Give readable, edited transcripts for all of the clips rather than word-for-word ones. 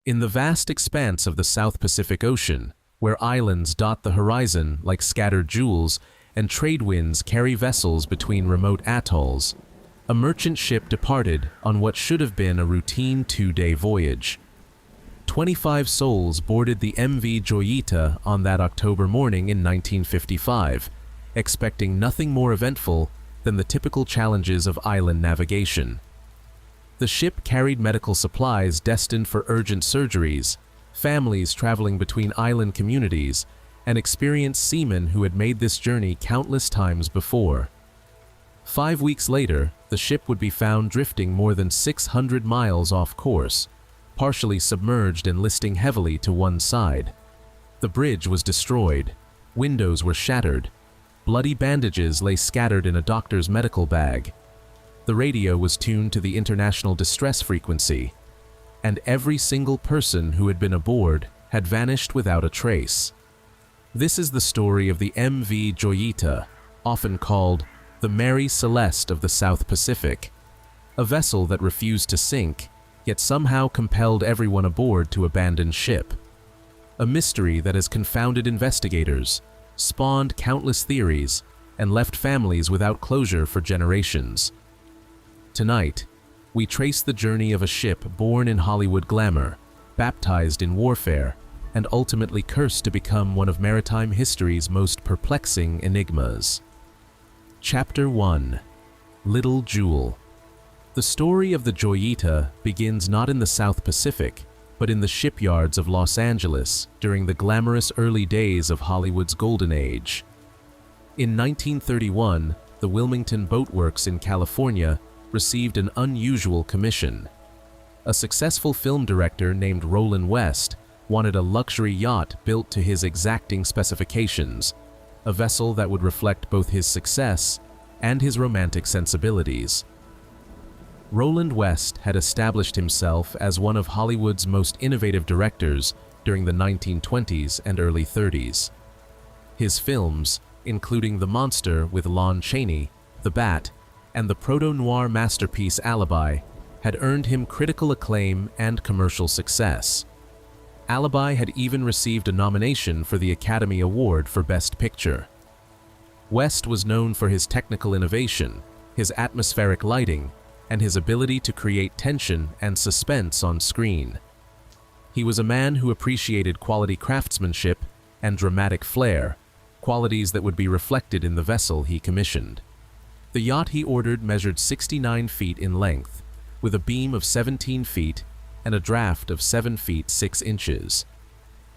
In the vast expanse of the South Pacific Ocean, where islands dot the horizon like scattered jewels and trade winds carry vessels between remote atolls, a merchant ship departed on what should have been a routine 2-day voyage. 25 souls boarded the MV Joyita on that October morning in 1955, expecting nothing more eventful than the typical challenges of island navigation. The ship carried medical supplies destined for urgent surgeries, families traveling between island communities, and experienced seamen who had made this journey countless times before. 5 weeks later, the ship would be found drifting more than 600 miles off course, partially submerged and listing heavily to one side. The bridge was destroyed, windows were shattered, bloody bandages lay scattered in a doctor's medical bag. The radio was tuned to the international distress frequency, and every single person who had been aboard had vanished without a trace. This is the story of the MV Joyita, often called the Mary Celeste of the South Pacific, a vessel that refused to sink, yet somehow compelled everyone aboard to abandon ship. A mystery that has confounded investigators, spawned countless theories, and left families without closure for generations. Tonight, we trace the journey of a ship born in Hollywood glamour, baptized in warfare, and ultimately cursed to become one of maritime history's most perplexing enigmas. Chapter 1. Little Jewel. The story of the Joyita begins not in the South Pacific, but in the shipyards of Los Angeles during the glamorous early days of Hollywood's golden age. In 1931, the Wilmington Boat Works in California received an unusual commission. A successful film director named Roland West wanted a luxury yacht built to his exacting specifications, a vessel that would reflect both his success and his romantic sensibilities. Roland West had established himself as one of Hollywood's most innovative directors during the 1920s and early 30s. His films, including The Monster with Lon Chaney, The Bat, and the proto-noir masterpiece Alibi, had earned him critical acclaim and commercial success. Alibi had even received a nomination for the Academy Award for Best Picture. West was known for his technical innovation, his atmospheric lighting, and his ability to create tension and suspense on screen. He was a man who appreciated quality craftsmanship and dramatic flair, qualities that would be reflected in the vessel he commissioned. The yacht he ordered measured 69 feet in length, with a beam of 17 feet and a draft of 7 feet 6 inches.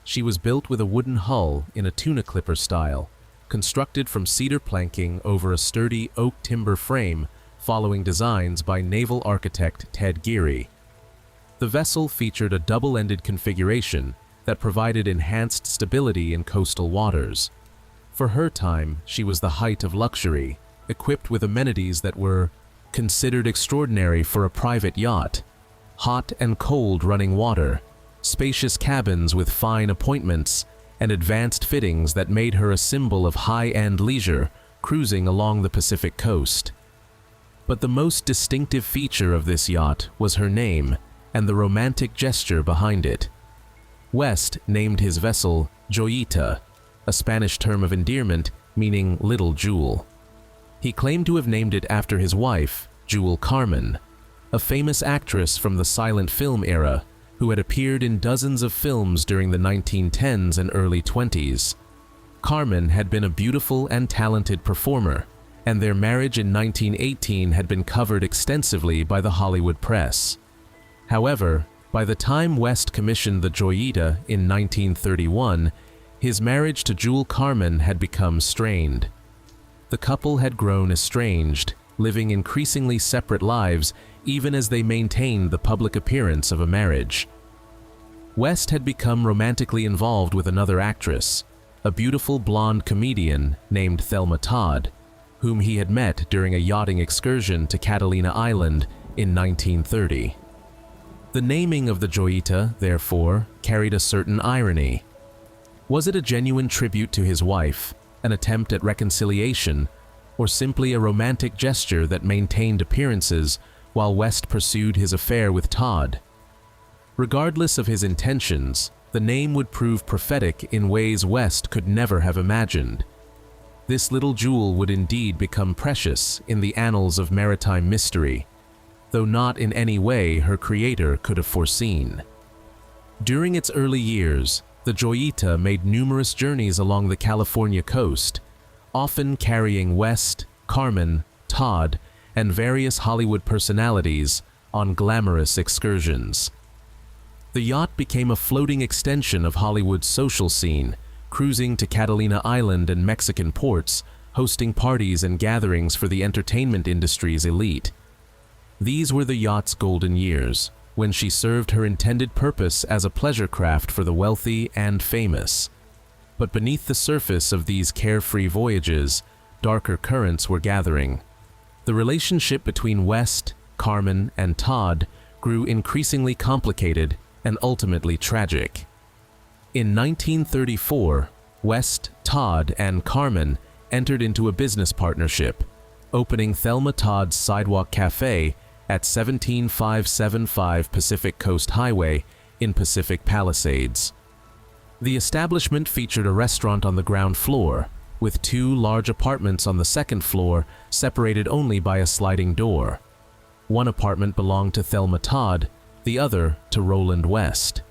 She was built with a wooden hull in a tuna clipper style, constructed from cedar planking over a sturdy oak timber frame following designs by naval architect Ted Geary. The vessel featured a double-ended configuration that provided enhanced stability in coastal waters. For her time, she was the height of luxury, equipped with amenities that were considered extraordinary for a private yacht: hot and cold running water, spacious cabins with fine appointments, and advanced fittings that made her a symbol of high-end leisure cruising along the Pacific coast. But the most distinctive feature of this yacht was her name and the romantic gesture behind it. West named his vessel Joyita, a Spanish term of endearment meaning little jewel. He claimed to have named it after his wife, Jewel Carmen, a famous actress from the silent film era who had appeared in dozens of films during the 1910s and early 20s. Carmen had been a beautiful and talented performer, and their marriage in 1918 had been covered extensively by the Hollywood press. However, by the time West commissioned the Joyita in 1931, his marriage to Jewel Carmen had become strained. The couple had grown estranged, living increasingly separate lives even as they maintained the public appearance of a marriage. West had become romantically involved with another actress, a beautiful blonde comedian named Thelma Todd, whom he had met during a yachting excursion to Catalina Island in 1930. The naming of the Joyita, therefore, carried a certain irony. Was it a genuine tribute to his wife, an attempt at reconciliation, or simply a romantic gesture that maintained appearances while West pursued his affair with Todd? Regardless of his intentions, the name would prove prophetic in ways West could never have imagined. This little jewel would indeed become precious in the annals of maritime mystery, though not in any way her creator could have foreseen. During its early years, the Joyita made numerous journeys along the California coast, often carrying West, Carmen, Todd, and various Hollywood personalities on glamorous excursions. The yacht became a floating extension of Hollywood's social scene, cruising to Catalina Island and Mexican ports, hosting parties and gatherings for the entertainment industry's elite. These were the yacht's golden years, when she served her intended purpose as a pleasure craft for the wealthy and famous. But beneath the surface of these carefree voyages, darker currents were gathering. The relationship between West, Carmen, and Todd grew increasingly complicated and ultimately tragic. In 1934, West, Todd, and Carmen entered into a business partnership, opening Thelma Todd's Sidewalk Cafe at 17575 Pacific Coast Highway in Pacific Palisades. The establishment featured a restaurant on the ground floor, with 2 large apartments on the second floor separated only by a sliding door. One apartment belonged to Thelma Todd, the other to Roland West.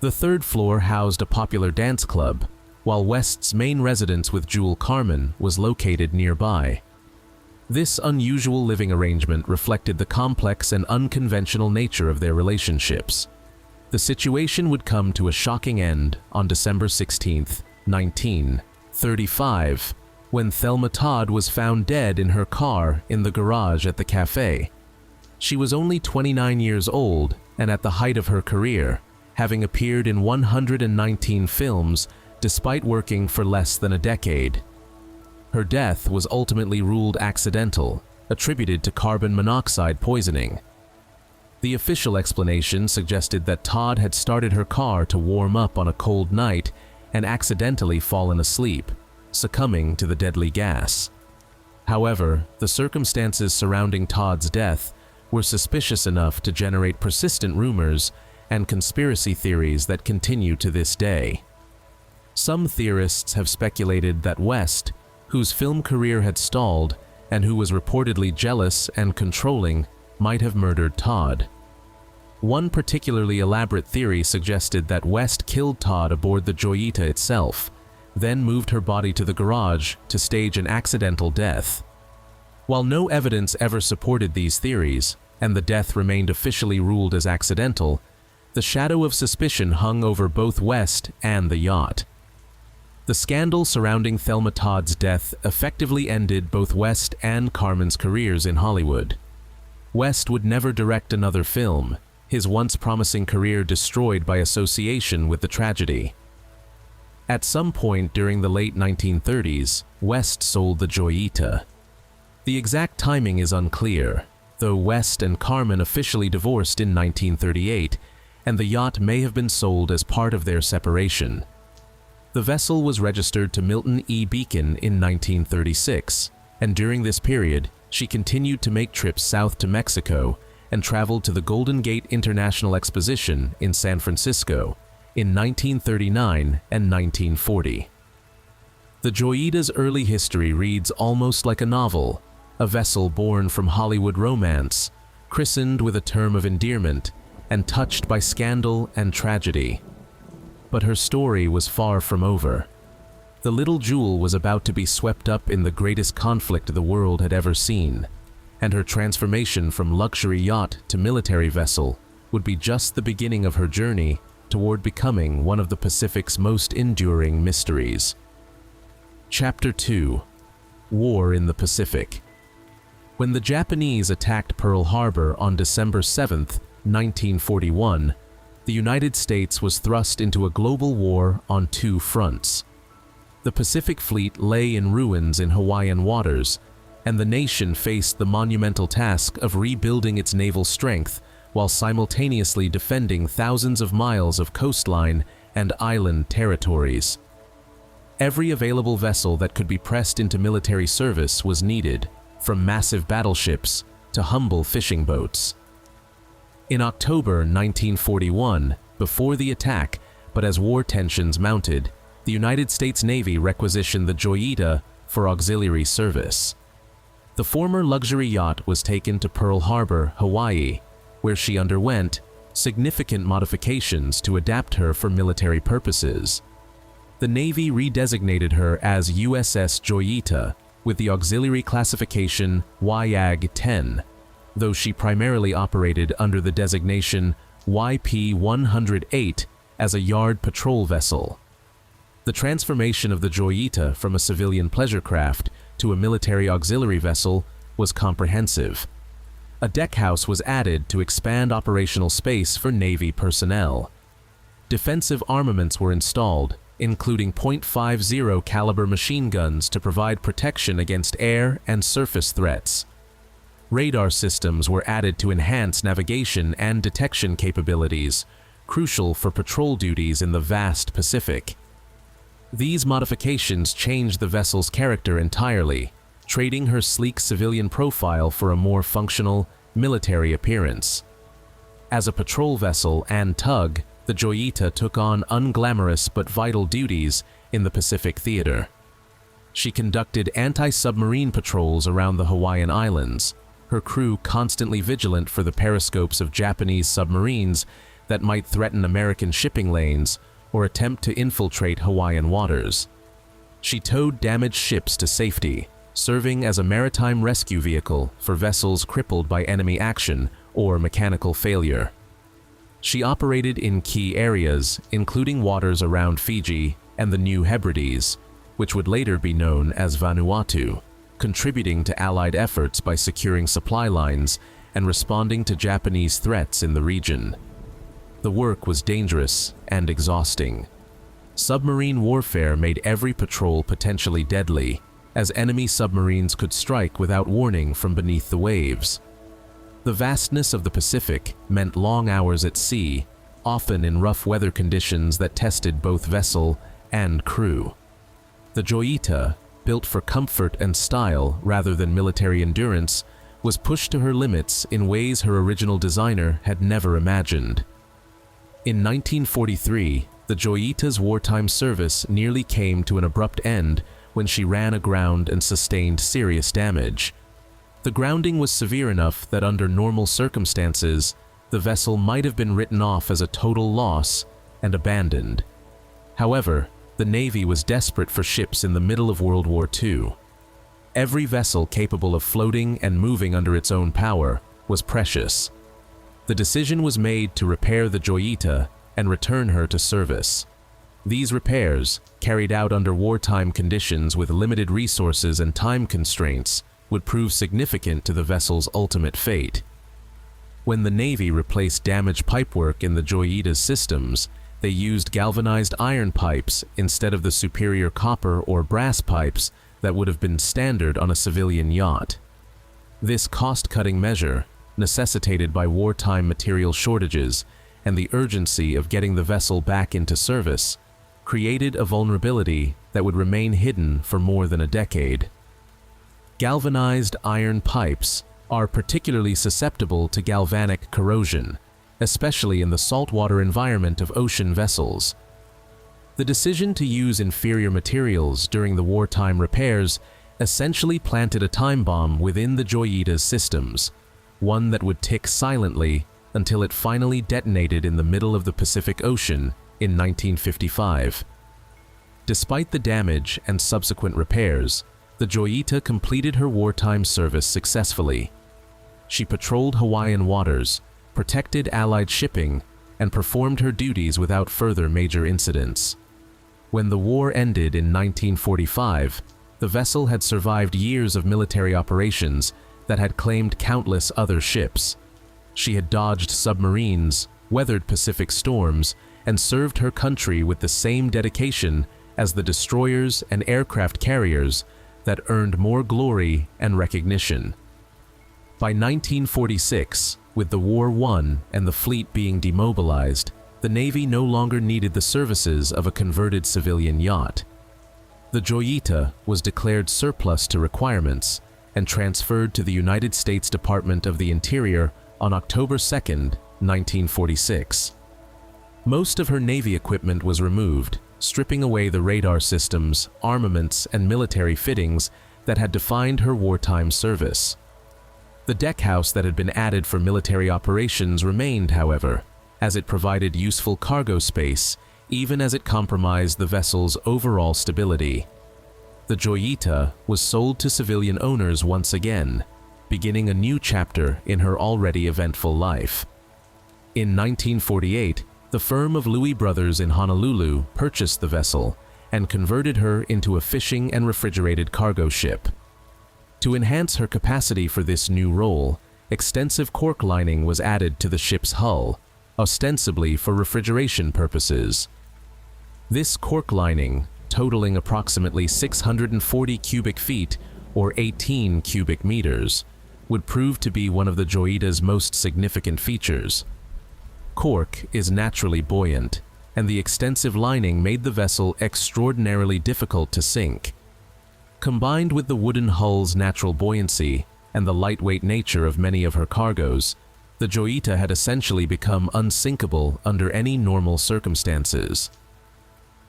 The third floor housed a popular dance club, while West's main residence with Jewel Carmen was located nearby. This unusual living arrangement reflected the complex and unconventional nature of their relationships. The situation would come to a shocking end on December 16, 1935, when Thelma Todd was found dead in her car in the garage at the cafe. She was only 29 years old and at the height of her career, having appeared in 119 films despite working for less than a decade. Her death was ultimately ruled accidental, attributed to carbon monoxide poisoning. The official explanation suggested that Todd had started her car to warm up on a cold night and accidentally fallen asleep, succumbing to the deadly gas. However, the circumstances surrounding Todd's death were suspicious enough to generate persistent rumors and conspiracy theories that continue to this day. Some theorists have speculated that West, whose film career had stalled and who was reportedly jealous and controlling, might have murdered Todd. One particularly elaborate theory suggested that West killed Todd aboard the Joyita itself, then moved her body to the garage to stage an accidental death. While no evidence ever supported these theories, and the death remained officially ruled as accidental, the shadow of suspicion hung over both West and the yacht. The scandal surrounding Thelma Todd's death effectively ended both West and Carmen's careers in Hollywood. West would never direct another film, his once promising career destroyed by association with the tragedy. At some point during the late 1930s, West sold the Joyita. The exact timing is unclear, though West and Carmen officially divorced in 1938, and the yacht may have been sold as part of their separation. The vessel was registered to Milton E. Beacon in 1936, and during this period, she continued to make trips south to Mexico and traveled to the Golden Gate International Exposition in San Francisco in 1939 and 1940. The Joyita's early history reads almost like a novel, a vessel born from Hollywood romance, christened with a term of endearment, and touched by scandal and tragedy. But her story was far from over. The little jewel was about to be swept up in the greatest conflict the world had ever seen, and her transformation from luxury yacht to military vessel would be just the beginning of her journey toward becoming one of the Pacific's most enduring mysteries. Chapter 2: War in the Pacific. When the Japanese attacked Pearl Harbor on December 7, 1941, the United States was thrust into a global war on 2 fronts. The Pacific Fleet lay in ruins in Hawaiian waters, and the nation faced the monumental task of rebuilding its naval strength while simultaneously defending thousands of miles of coastline and island territories. Every available vessel that could be pressed into military service was needed, from massive battleships to humble fishing boats. In October 1941, before the attack, but as war tensions mounted, the United States Navy requisitioned the Joyita for auxiliary service. The former luxury yacht was taken to Pearl Harbor, Hawaii, where she underwent significant modifications to adapt her for military purposes. The Navy redesignated her as USS Joyita with the auxiliary classification YAG-10, though she primarily operated under the designation YP-108 as a yard patrol vessel. The transformation of the Joyita from a civilian pleasure craft to a military auxiliary vessel was comprehensive. A deckhouse was added to expand operational space for Navy personnel. Defensive armaments were installed, including .50 caliber machine guns to provide protection against air and surface threats. Radar systems were added to enhance navigation and detection capabilities, crucial for patrol duties in the vast Pacific. These modifications changed the vessel's character entirely, trading her sleek civilian profile for a more functional, military appearance. As a patrol vessel and tug, the Joyita took on unglamorous but vital duties in the Pacific theater. She conducted anti-submarine patrols around the Hawaiian Islands, her crew constantly vigilant for the periscopes of Japanese submarines that might threaten American shipping lanes or attempt to infiltrate Hawaiian waters. She towed damaged ships to safety, serving as a maritime rescue vehicle for vessels crippled by enemy action or mechanical failure. She operated in key areas, including waters around Fiji and the New Hebrides, which would later be known as Vanuatu, contributing to Allied efforts by securing supply lines and responding to Japanese threats in the region. The work was dangerous and exhausting. Submarine warfare made every patrol potentially deadly, as enemy submarines could strike without warning from beneath the waves. The vastness of the Pacific meant long hours at sea, often in rough weather conditions that tested both vessel and crew. The Joyita, built for comfort and style rather than military endurance, was pushed to her limits in ways her original designer had never imagined. In 1943, the Joyita's wartime service nearly came to an abrupt end when she ran aground and sustained serious damage. The grounding was severe enough that under normal circumstances, the vessel might have been written off as a total loss and abandoned. However, the Navy was desperate for ships in the middle of World War II. Every vessel capable of floating and moving under its own power was precious. The decision was made to repair the Joyita and return her to service. These repairs, carried out under wartime conditions with limited resources and time constraints, would prove significant to the vessel's ultimate fate. When the Navy replaced damaged pipework in the Joyita's systems, they used galvanized iron pipes instead of the superior copper or brass pipes that would have been standard on a civilian yacht. This cost-cutting measure, necessitated by wartime material shortages and the urgency of getting the vessel back into service, created a vulnerability that would remain hidden for more than a decade. Galvanized iron pipes are particularly susceptible to galvanic corrosion, especially in the saltwater environment of ocean vessels. The decision to use inferior materials during the wartime repairs essentially planted a time bomb within the Joyita's systems, one that would tick silently until it finally detonated in the middle of the Pacific Ocean in 1955. Despite the damage and subsequent repairs, the Joyita completed her wartime service successfully. She patrolled Hawaiian waters, protected Allied shipping, and performed her duties without further major incidents. When the war ended in 1945, the vessel had survived years of military operations that had claimed countless other ships. She had dodged submarines, weathered Pacific storms, and served her country with the same dedication as the destroyers and aircraft carriers that earned more glory and recognition. By 1946, with the war won and the fleet being demobilized, the Navy no longer needed the services of a converted civilian yacht. The Joyita was declared surplus to requirements and transferred to the United States Department of the Interior on October 2, 1946. Most of her Navy equipment was removed, stripping away the radar systems, armaments, and military fittings that had defined her wartime service. The deckhouse that had been added for military operations remained, however, as it provided useful cargo space, even as it compromised the vessel's overall stability. The Joyita was sold to civilian owners once again, beginning a new chapter in her already eventful life. In 1948, the firm of Louis Brothers in Honolulu purchased the vessel and converted her into a fishing and refrigerated cargo ship. To enhance her capacity for this new role, extensive cork lining was added to the ship's hull, ostensibly for refrigeration purposes. This cork lining, totaling approximately 640 cubic feet or 18 cubic meters, would prove to be one of the Joyita's most significant features. Cork is naturally buoyant, and the extensive lining made the vessel extraordinarily difficult to sink. Combined with the wooden hull's natural buoyancy and the lightweight nature of many of her cargoes, the Joyita had essentially become unsinkable under any normal circumstances.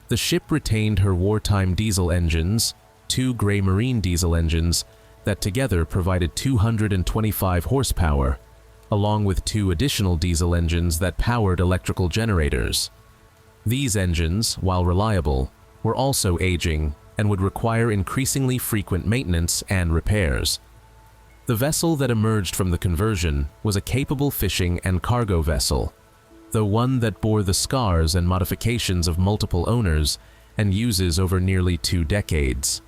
The ship retained her wartime diesel engines, 2 gray marine diesel engines that together provided 225 horsepower, along with 2 additional diesel engines that powered electrical generators. These engines, while reliable, were also aging and would require increasingly frequent maintenance and repairs. The vessel that emerged from the conversion was a capable fishing and cargo vessel, though one that bore the scars and modifications of multiple owners and uses over nearly 2 decades.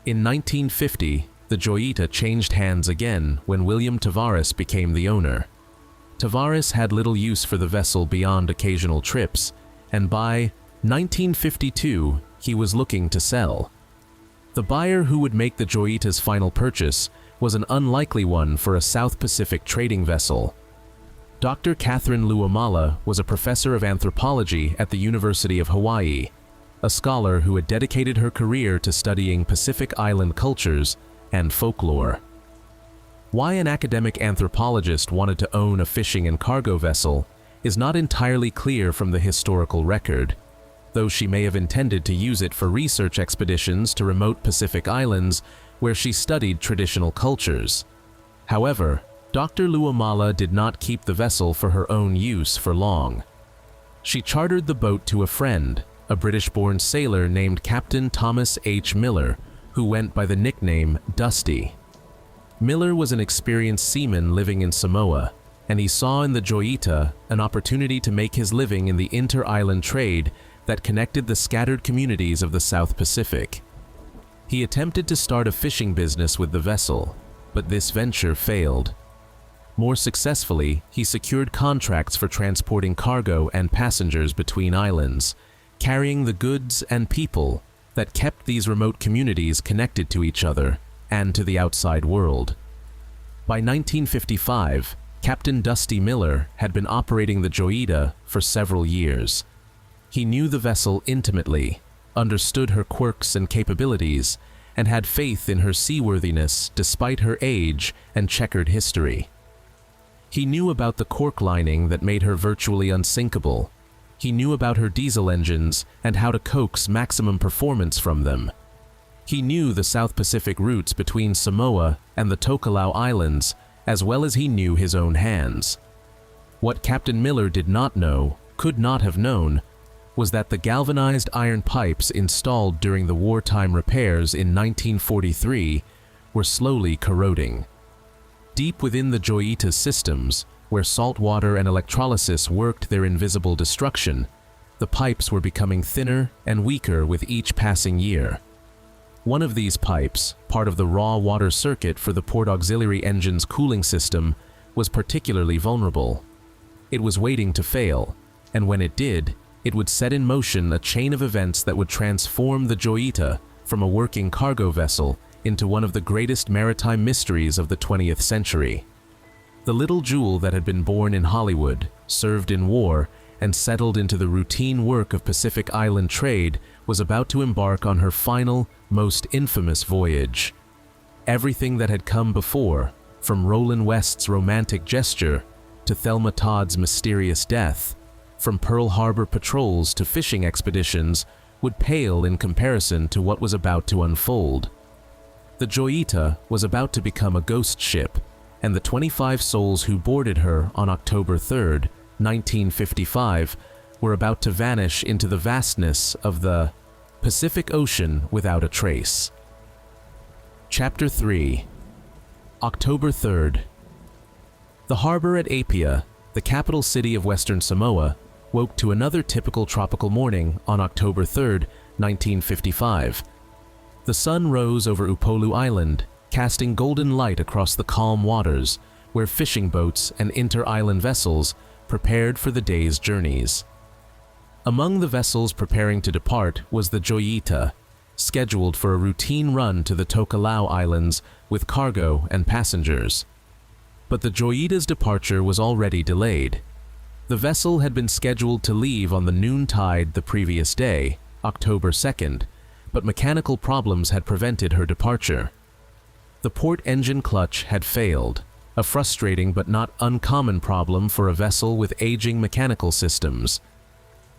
In 1950, the Joyita changed hands again when William Tavares became the owner. Tavares had little use for the vessel beyond occasional trips, and by 1952, he was looking to sell. The buyer who would make the Joyita's final purchase was an unlikely one for a South Pacific trading vessel. Dr. Catherine Luamala was a professor of anthropology at the University of Hawaii, a scholar who had dedicated her career to studying Pacific Island cultures and folklore. Why an academic anthropologist wanted to own a fishing and cargo vessel is not entirely clear from the historical record, though she may have intended to use it for research expeditions to remote Pacific islands where she studied traditional cultures. However, Dr. Luamala did not keep the vessel for her own use for long. She chartered the boat to a friend, a British-born sailor named Captain Thomas H. Miller, who went by the nickname Dusty. Miller was an experienced seaman living in Samoa, and he saw in the Joyita an opportunity to make his living in the inter-island trade that connected the scattered communities of the South Pacific. He attempted to start a fishing business with the vessel, but this venture failed. More successfully, he secured contracts for transporting cargo and passengers between islands, carrying the goods and people that kept these remote communities connected to each other and to the outside world. By 1955, Captain Dusty Miller had been operating the Joyita for several years. He knew the vessel intimately, understood her quirks and capabilities, and had faith in her seaworthiness despite her age and checkered history. He knew about the cork lining that made her virtually unsinkable. He knew about her diesel engines and how to coax maximum performance from them. He knew the South Pacific routes between Samoa and the Tokelau Islands, as well as he knew his own hands. What Captain Miller did not know, could not have known, was that the galvanized iron pipes installed during the wartime repairs in 1943 were slowly corroding. Deep within the Joyita's systems, where salt water and electrolysis worked their invisible destruction, the pipes were becoming thinner and weaker with each passing year. One of these pipes, part of the raw water circuit for the port auxiliary engine's cooling system, was particularly vulnerable. It was waiting to fail, and when it did, it would set in motion a chain of events that would transform the Joyita from a working cargo vessel into one of the greatest maritime mysteries of the 20th century. The little jewel that had been born in Hollywood, served in war, and settled into the routine work of Pacific Island trade was about to embark on her final, most infamous voyage. Everything that had come before, from Roland West's romantic gesture to Thelma Todd's mysterious death, from Pearl Harbor patrols to fishing expeditions, would pale in comparison to what was about to unfold. The Joyita was about to become a ghost ship, and the 25 souls who boarded her on October 3, 1955, were about to vanish into the vastness of the Pacific Ocean without a trace. Chapter 3. October 3rd. The harbor at Apia, the capital city of Western Samoa, woke to another typical tropical morning on October 3, 1955. The sun rose over Upolu Island, casting golden light across the calm waters, where fishing boats and inter-island vessels prepared for the day's journeys. Among the vessels preparing to depart was the Joyita, scheduled for a routine run to the Tokelau Islands with cargo and passengers. But the Joyita's departure was already delayed. The vessel had been scheduled to leave on the noontide the previous day, October 2nd, but mechanical problems had prevented her departure. The port engine clutch had failed, a frustrating but not uncommon problem for a vessel with aging mechanical systems.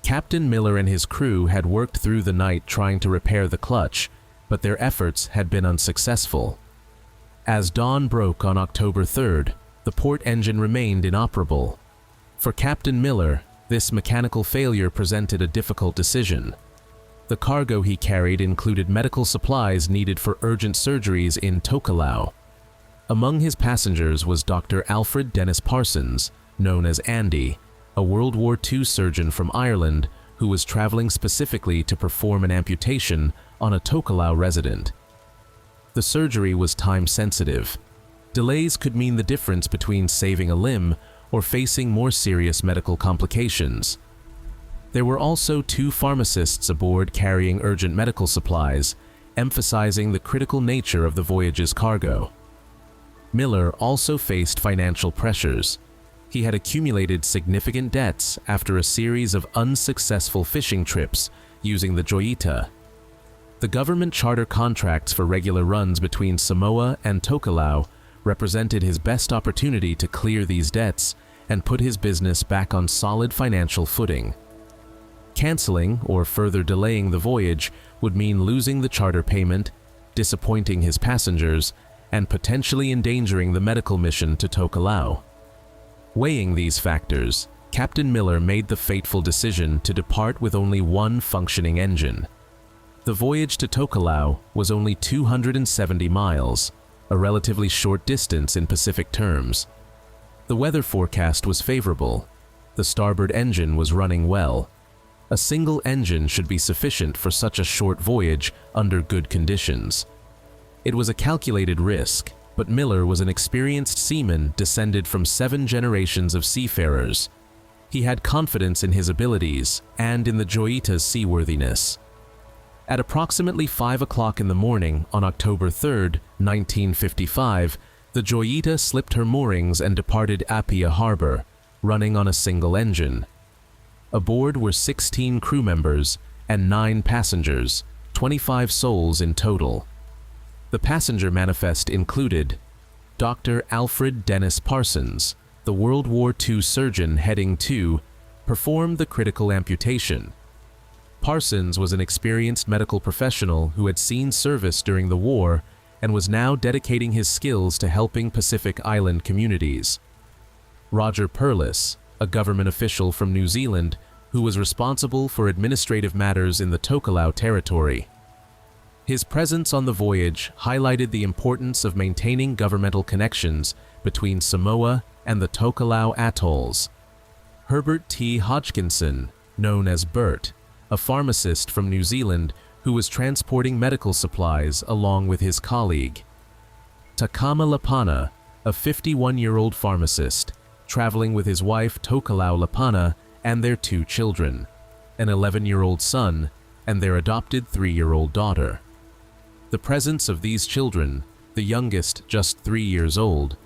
Captain Miller and his crew had worked through the night trying to repair the clutch, but their efforts had been unsuccessful. As dawn broke on October 3rd, the port engine remained inoperable. For Captain Miller, this mechanical failure presented a difficult decision. The cargo he carried included medical supplies needed for urgent surgeries in Tokelau. Among his passengers was Dr. Alfred Dennis Parsons, known as Andy, a World War II surgeon from Ireland who was traveling specifically to perform an amputation on a Tokelau resident. The surgery was time-sensitive. Delays could mean the difference between saving a limb or facing more serious medical complications. There were also 2 pharmacists aboard carrying urgent medical supplies, emphasizing the critical nature of the voyage's cargo. Miller also faced financial pressures. He had accumulated significant debts after a series of unsuccessful fishing trips using the Joyita. The government charter contracts for regular runs between Samoa and Tokelau represented his best opportunity to clear these debts and put his business back on solid financial footing. Canceling or further delaying the voyage would mean losing the charter payment, disappointing his passengers, and potentially endangering the medical mission to Tokelau. Weighing these factors, Captain Miller made the fateful decision to depart with only one functioning engine. The voyage to Tokelau was only 270 miles, a relatively short distance in Pacific terms. The weather forecast was favorable. The starboard engine was running well. A single engine should be sufficient for such a short voyage under good conditions. It was a calculated risk, but Miller was an experienced seaman descended from 7 generations of seafarers. He had confidence in his abilities and in the Joyita's seaworthiness. At approximately 5 o'clock in the morning on October 3, 1955, the Joyita slipped her moorings and departed Apia Harbor, running on a single engine. Aboard were 16 crew members and 9 passengers, 25 souls in total. The passenger manifest included Dr. Alfred Dennis Parsons, the World War II surgeon heading to perform the critical amputation. Parsons was an experienced medical professional who had seen service during the war and was now dedicating his skills to helping Pacific Island communities. Roger Purlis, a government official from New Zealand who was responsible for administrative matters in the Tokelau territory. His presence on the voyage highlighted the importance of maintaining governmental connections between Samoa and the Tokelau atolls. Herbert T. Hodgkinson, known as Bert, a pharmacist from New Zealand who was transporting medical supplies along with his colleague. Takama Lapana, a 51-year-old pharmacist, traveling with his wife Tokelau Lapana and their 2 children, an 11-year-old son and their adopted 3-year-old daughter. The presence of these children, the youngest just 3 years old,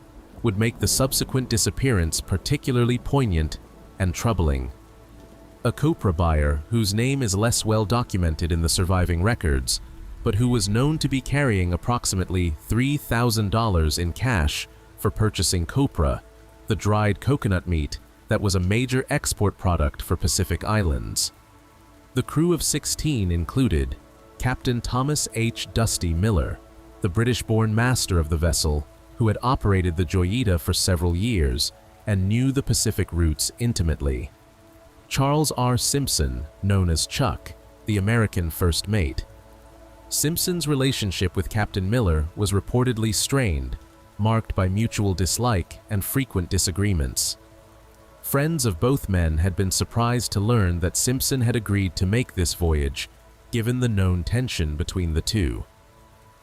would make the subsequent disappearance particularly poignant and troubling. A copra buyer whose name is less well documented in the surviving records, but who was known to be carrying approximately $3,000 in cash for purchasing copra, the dried coconut meat that was a major export product for Pacific Islands. The crew of 16 included Captain Thomas H. Dusty Miller, the British-born master of the vessel, who had operated the Joyita for several years and knew the Pacific routes intimately. Charles R. Simpson, known as Chuck, the American first mate. Simpson's relationship with Captain Miller was reportedly strained, marked by mutual dislike and frequent disagreements. Friends of both men had been surprised to learn that Simpson had agreed to make this voyage, given the known tension between the two.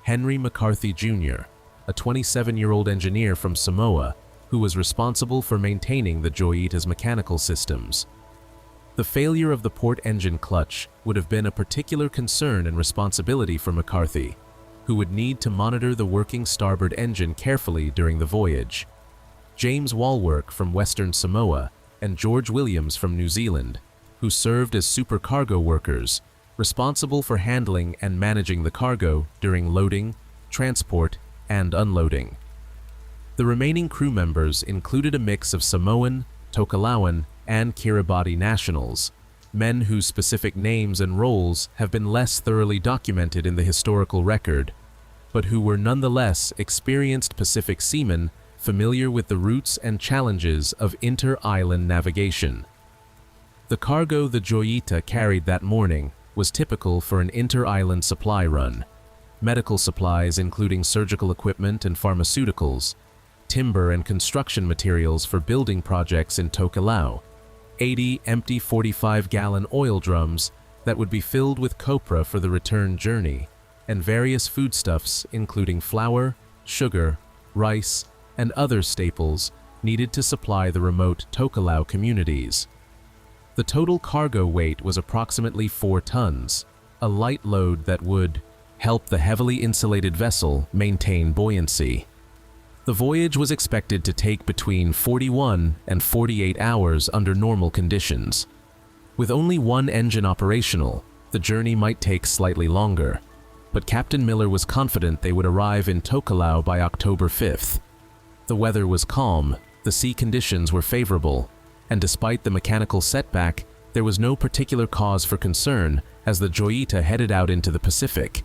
Henry McCarthy Jr., a 27-year-old engineer from Samoa, who was responsible for maintaining the Joyita's mechanical systems. The failure of the port engine clutch would have been a particular concern and responsibility for McCarthy, who would need to monitor the working starboard engine carefully during the voyage. James Walwork from Western Samoa and George Williams from New Zealand, who served as supercargo workers, responsible for handling and managing the cargo during loading, transport, and unloading. The remaining crew members included a mix of Samoan, Tokelauan, and Kiribati nationals, men whose specific names and roles have been less thoroughly documented in the historical record, but who were nonetheless experienced Pacific seamen familiar with the routes and challenges of inter-island navigation. The cargo the Joyita carried that morning was typical for an inter-island supply run. Medical supplies including surgical equipment and pharmaceuticals, timber and construction materials for building projects in Tokelau, 80 empty 45-gallon oil drums that would be filled with copra for the return journey, and various foodstuffs including flour, sugar, rice, and other staples needed to supply the remote Tokelau communities. The total cargo weight was approximately 4 tons, a light load that would help the heavily insulated vessel maintain buoyancy. The voyage was expected to take between 41 and 48 hours under normal conditions. With only one engine operational, the journey might take slightly longer, but Captain Miller was confident they would arrive in Tokelau by October 5th. The weather was calm, the sea conditions were favorable, and despite the mechanical setback, there was no particular cause for concern as the Joyita headed out into the Pacific.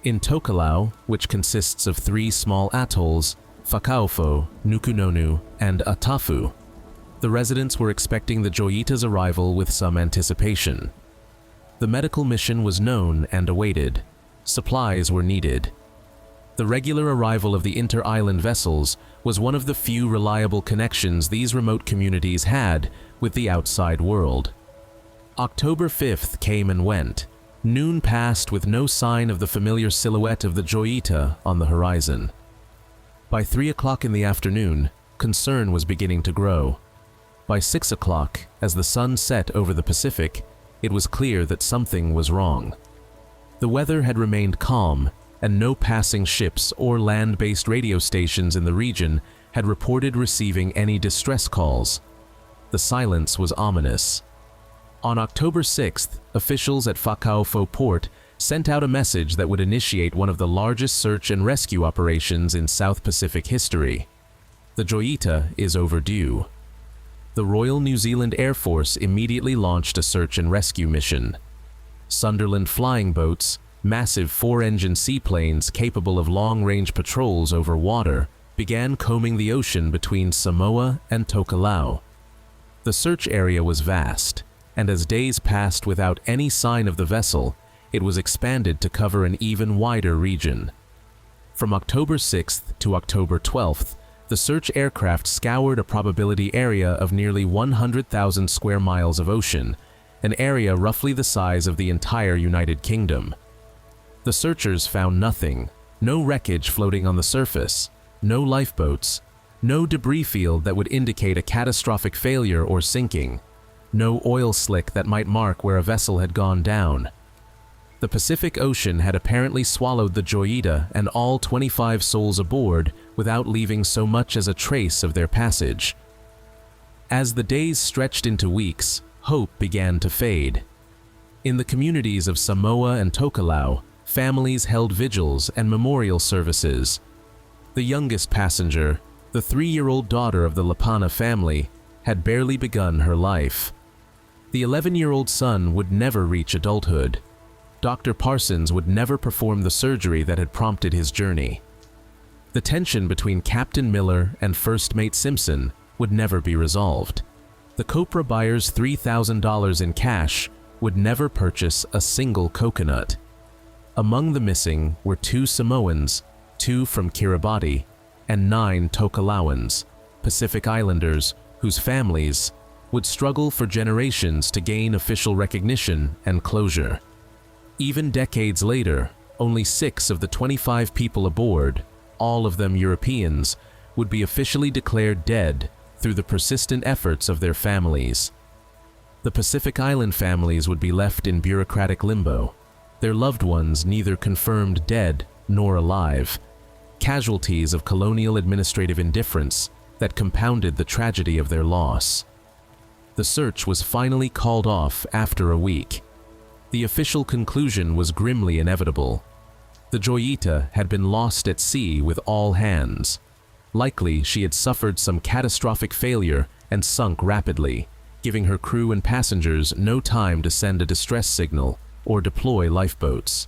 In Tokelau, which consists of 3 small atolls, Whakaofo, Nukunonu, and Atafu, the residents were expecting the Joyita's arrival with some anticipation. The medical mission was known and awaited. Supplies were needed. The regular arrival of the inter-island vessels was one of the few reliable connections these remote communities had with the outside world. October 5th came and went. Noon passed with no sign of the familiar silhouette of the Joyita on the horizon. By 3 o'clock in the afternoon, concern was beginning to grow. By 6 o'clock, as the sun set over the Pacific, it was clear that something was wrong. The weather had remained calm, and no passing ships or land-based radio stations in the region had reported receiving any distress calls. The silence was ominous. On October 6th, officials at Whakaofo Port sent out a message that would initiate one of the largest search and rescue operations in South Pacific history. The Joyita is overdue. The Royal New Zealand Air Force immediately launched a search and rescue mission. Sunderland flying boats, massive 4-engine seaplanes capable of long-range patrols over water, began combing the ocean between Samoa and Tokelau. The search area was vast, and as days passed without any sign of the vessel, it was expanded to cover an even wider region. From October 6th to October 12th, the search aircraft scoured a probability area of nearly 100,000 square miles of ocean, an area roughly the size of the entire United Kingdom. The searchers found nothing, no wreckage floating on the surface, no lifeboats, no debris field that would indicate a catastrophic failure or sinking, no oil slick that might mark where a vessel had gone down. The Pacific Ocean had apparently swallowed the Joyita and all 25 souls aboard without leaving so much as a trace of their passage. As the days stretched into weeks, hope began to fade. In the communities of Samoa and Tokelau, families held vigils and memorial services. The youngest passenger, The 3-year-old daughter of the Lapana family had barely begun her life. The 11-year-old son would never reach adulthood. Dr. Parsons would never perform the surgery that had prompted his journey. The tension between Captain Miller and First Mate Simpson would never be resolved. The copra buyer's $3,000 in cash would never purchase a single coconut. Among the missing were 2 Samoans, 2 from Kiribati, and 9 Tokelauans, Pacific Islanders whose families would struggle for generations to gain official recognition and closure. Even decades later, only 6 of the 25 people aboard, all of them Europeans, would be officially declared dead through the persistent efforts of their families. The Pacific Island families would be left in bureaucratic limbo, their loved ones neither confirmed dead nor alive, casualties of colonial administrative indifference that compounded the tragedy of their loss. The search was finally called off after a week. The official conclusion was grimly inevitable. The Joyita had been lost at sea with all hands. Likely she had suffered some catastrophic failure and sunk rapidly, giving her crew and passengers no time to send a distress signal or deploy lifeboats.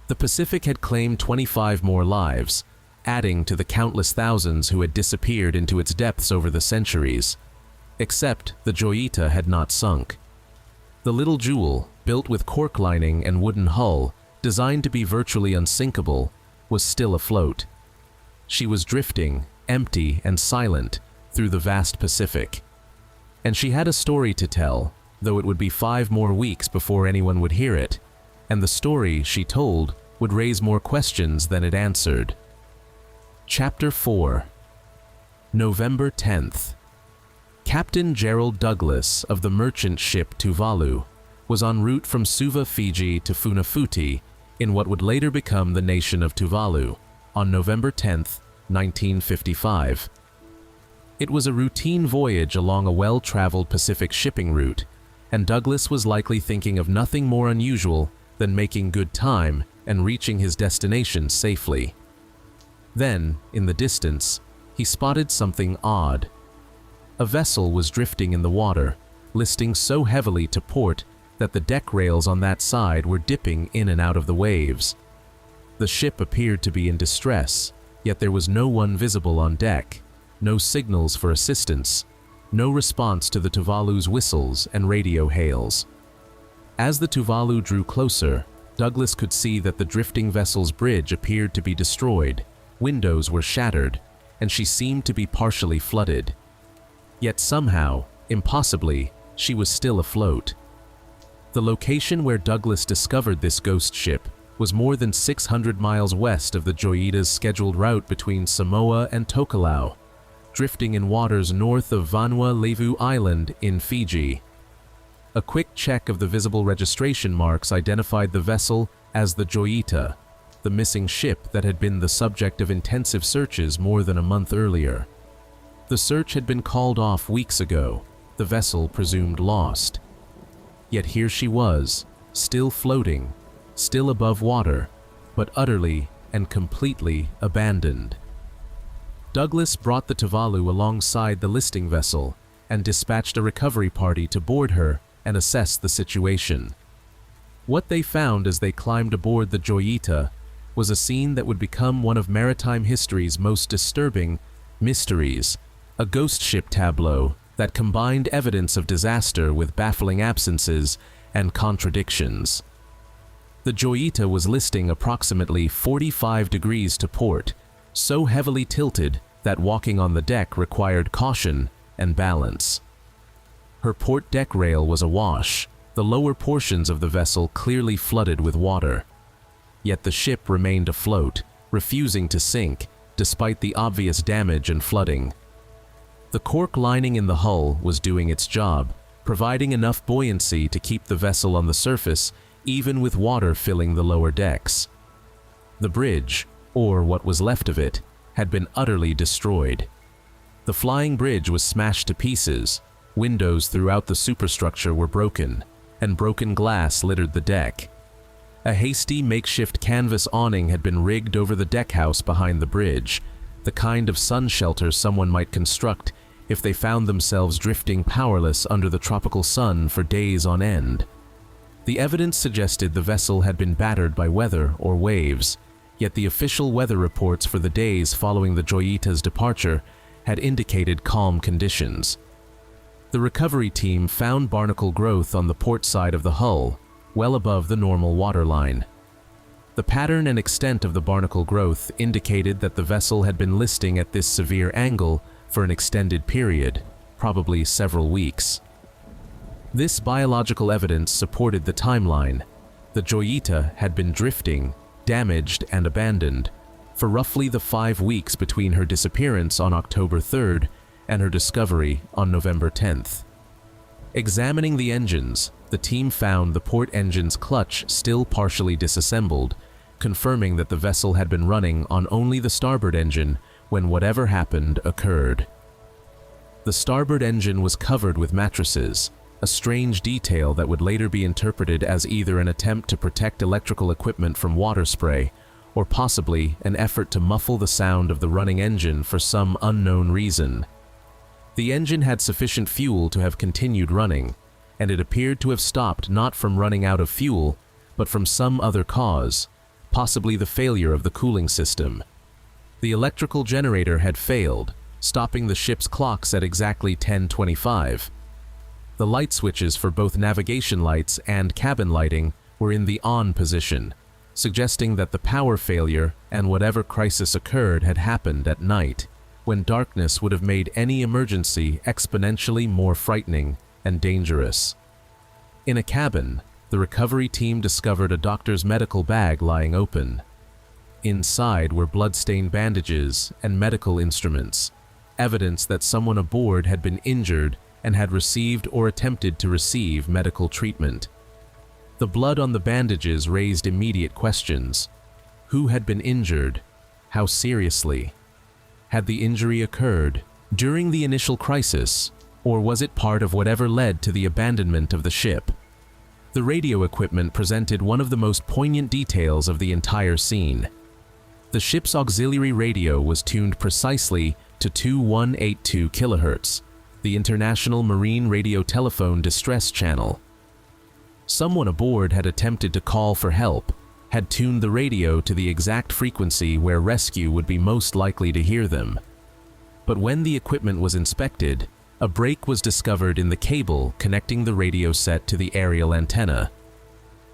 The Pacific had claimed 25 more lives, adding to the countless thousands who had disappeared into its depths over the centuries. Except the Joyita had not sunk. The little jewel, built with cork lining and wooden hull, designed to be virtually unsinkable, was still afloat. She was drifting, empty and silent, through the vast Pacific. And she had a story to tell, though it would be 5 more weeks before anyone would hear it, and the story she told would raise more questions than it answered. Chapter 4. November 10th. Captain Gerald Douglas of the merchant ship Tuvalu was en route from Suva, Fiji to Funafuti in what would later become the nation of Tuvalu on November 10, 1955. It was a routine voyage along a well-traveled Pacific shipping route, and Douglas was likely thinking of nothing more unusual than making good time and reaching his destination safely. Then, in the distance, he spotted something odd. A vessel was drifting in the water, listing so heavily to port that the deck rails on that side were dipping in and out of the waves. The ship appeared to be in distress, yet there was no one visible on deck, no signals for assistance, no response to the Tuvalu's whistles and radio hails. As the Tuvalu drew closer, Douglas could see that the drifting vessel's bridge appeared to be destroyed, windows were shattered, and she seemed to be partially flooded. Yet somehow, impossibly, she was still afloat. The location where Douglas discovered this ghost ship was more than 600 miles west of the Joyita's scheduled route between Samoa and Tokelau, drifting in waters north of Vanua Levu Island in Fiji. A quick check of the visible registration marks identified the vessel as the Joyita, the missing ship that had been the subject of intensive searches more than a month earlier. The search had been called off weeks ago, the vessel presumed lost. Yet here she was, still floating, still above water, but utterly and completely abandoned. Douglas brought the Tuvalu alongside the listing vessel and dispatched a recovery party to board her and assess the situation. What they found as they climbed aboard the Joyita was a scene that would become one of maritime history's most disturbing mysteries, a ghost ship tableau that combined evidence of disaster with baffling absences and contradictions. The Joyita was listing approximately 45 degrees to port, so heavily tilted that walking on the deck required caution and balance. Her port deck rail was awash, the lower portions of the vessel clearly flooded with water. Yet the ship remained afloat, refusing to sink, despite the obvious damage and flooding. The cork lining in the hull was doing its job, providing enough buoyancy to keep the vessel on the surface, even with water filling the lower decks. The bridge, or what was left of it, had been utterly destroyed. The flying bridge was smashed to pieces, windows throughout the superstructure were broken, and broken glass littered the deck. A hasty makeshift canvas awning had been rigged over the deckhouse behind the bridge, the kind of sun shelter someone might construct if they found themselves drifting powerless under the tropical sun for days on end. The evidence suggested the vessel had been battered by weather or waves, yet the official weather reports for the days following the Joyita's departure had indicated calm conditions. The recovery team found barnacle growth on the port side of the hull, well above the normal waterline. The pattern and extent of the barnacle growth indicated that the vessel had been listing at this severe angle for an extended period, probably several weeks. This biological evidence supported the timeline. The Joyita had been drifting, damaged and abandoned, for roughly the 5 weeks between her disappearance on October 3rd and her discovery on November 10th. Examining the engines, the team found the port engine's clutch still partially disassembled, confirming that the vessel had been running on only the starboard engine when whatever happened occurred. The starboard engine was covered with mattresses, a strange detail that would later be interpreted as either an attempt to protect electrical equipment from water spray, or possibly an effort to muffle the sound of the running engine for some unknown reason. The engine had sufficient fuel to have continued running, and it appeared to have stopped not from running out of fuel, but from some other cause, possibly the failure of the cooling system. The electrical generator had failed, stopping the ship's clocks at exactly 10:25. The light switches for both navigation lights and cabin lighting were in the on position, suggesting that the power failure and whatever crisis occurred had happened at night, when darkness would have made any emergency exponentially more frightening and dangerous. In a cabin, the recovery team discovered a doctor's medical bag lying open. Inside were blood-stained bandages and medical instruments, evidence that someone aboard had been injured and had received or attempted to receive medical treatment. The blood on the bandages raised immediate questions. Who had been injured? How seriously? Had the injury occurred during the initial crisis, or was it part of whatever led to the abandonment of the ship? The radio equipment presented one of the most poignant details of the entire scene. The ship's auxiliary radio was tuned precisely to 2182 kHz, the International Marine Radio Telephone Distress Channel. Someone aboard had attempted to call for help, had tuned the radio to the exact frequency where rescue would be most likely to hear them. But when the equipment was inspected, a break was discovered in the cable connecting the radio set to the aerial antenna.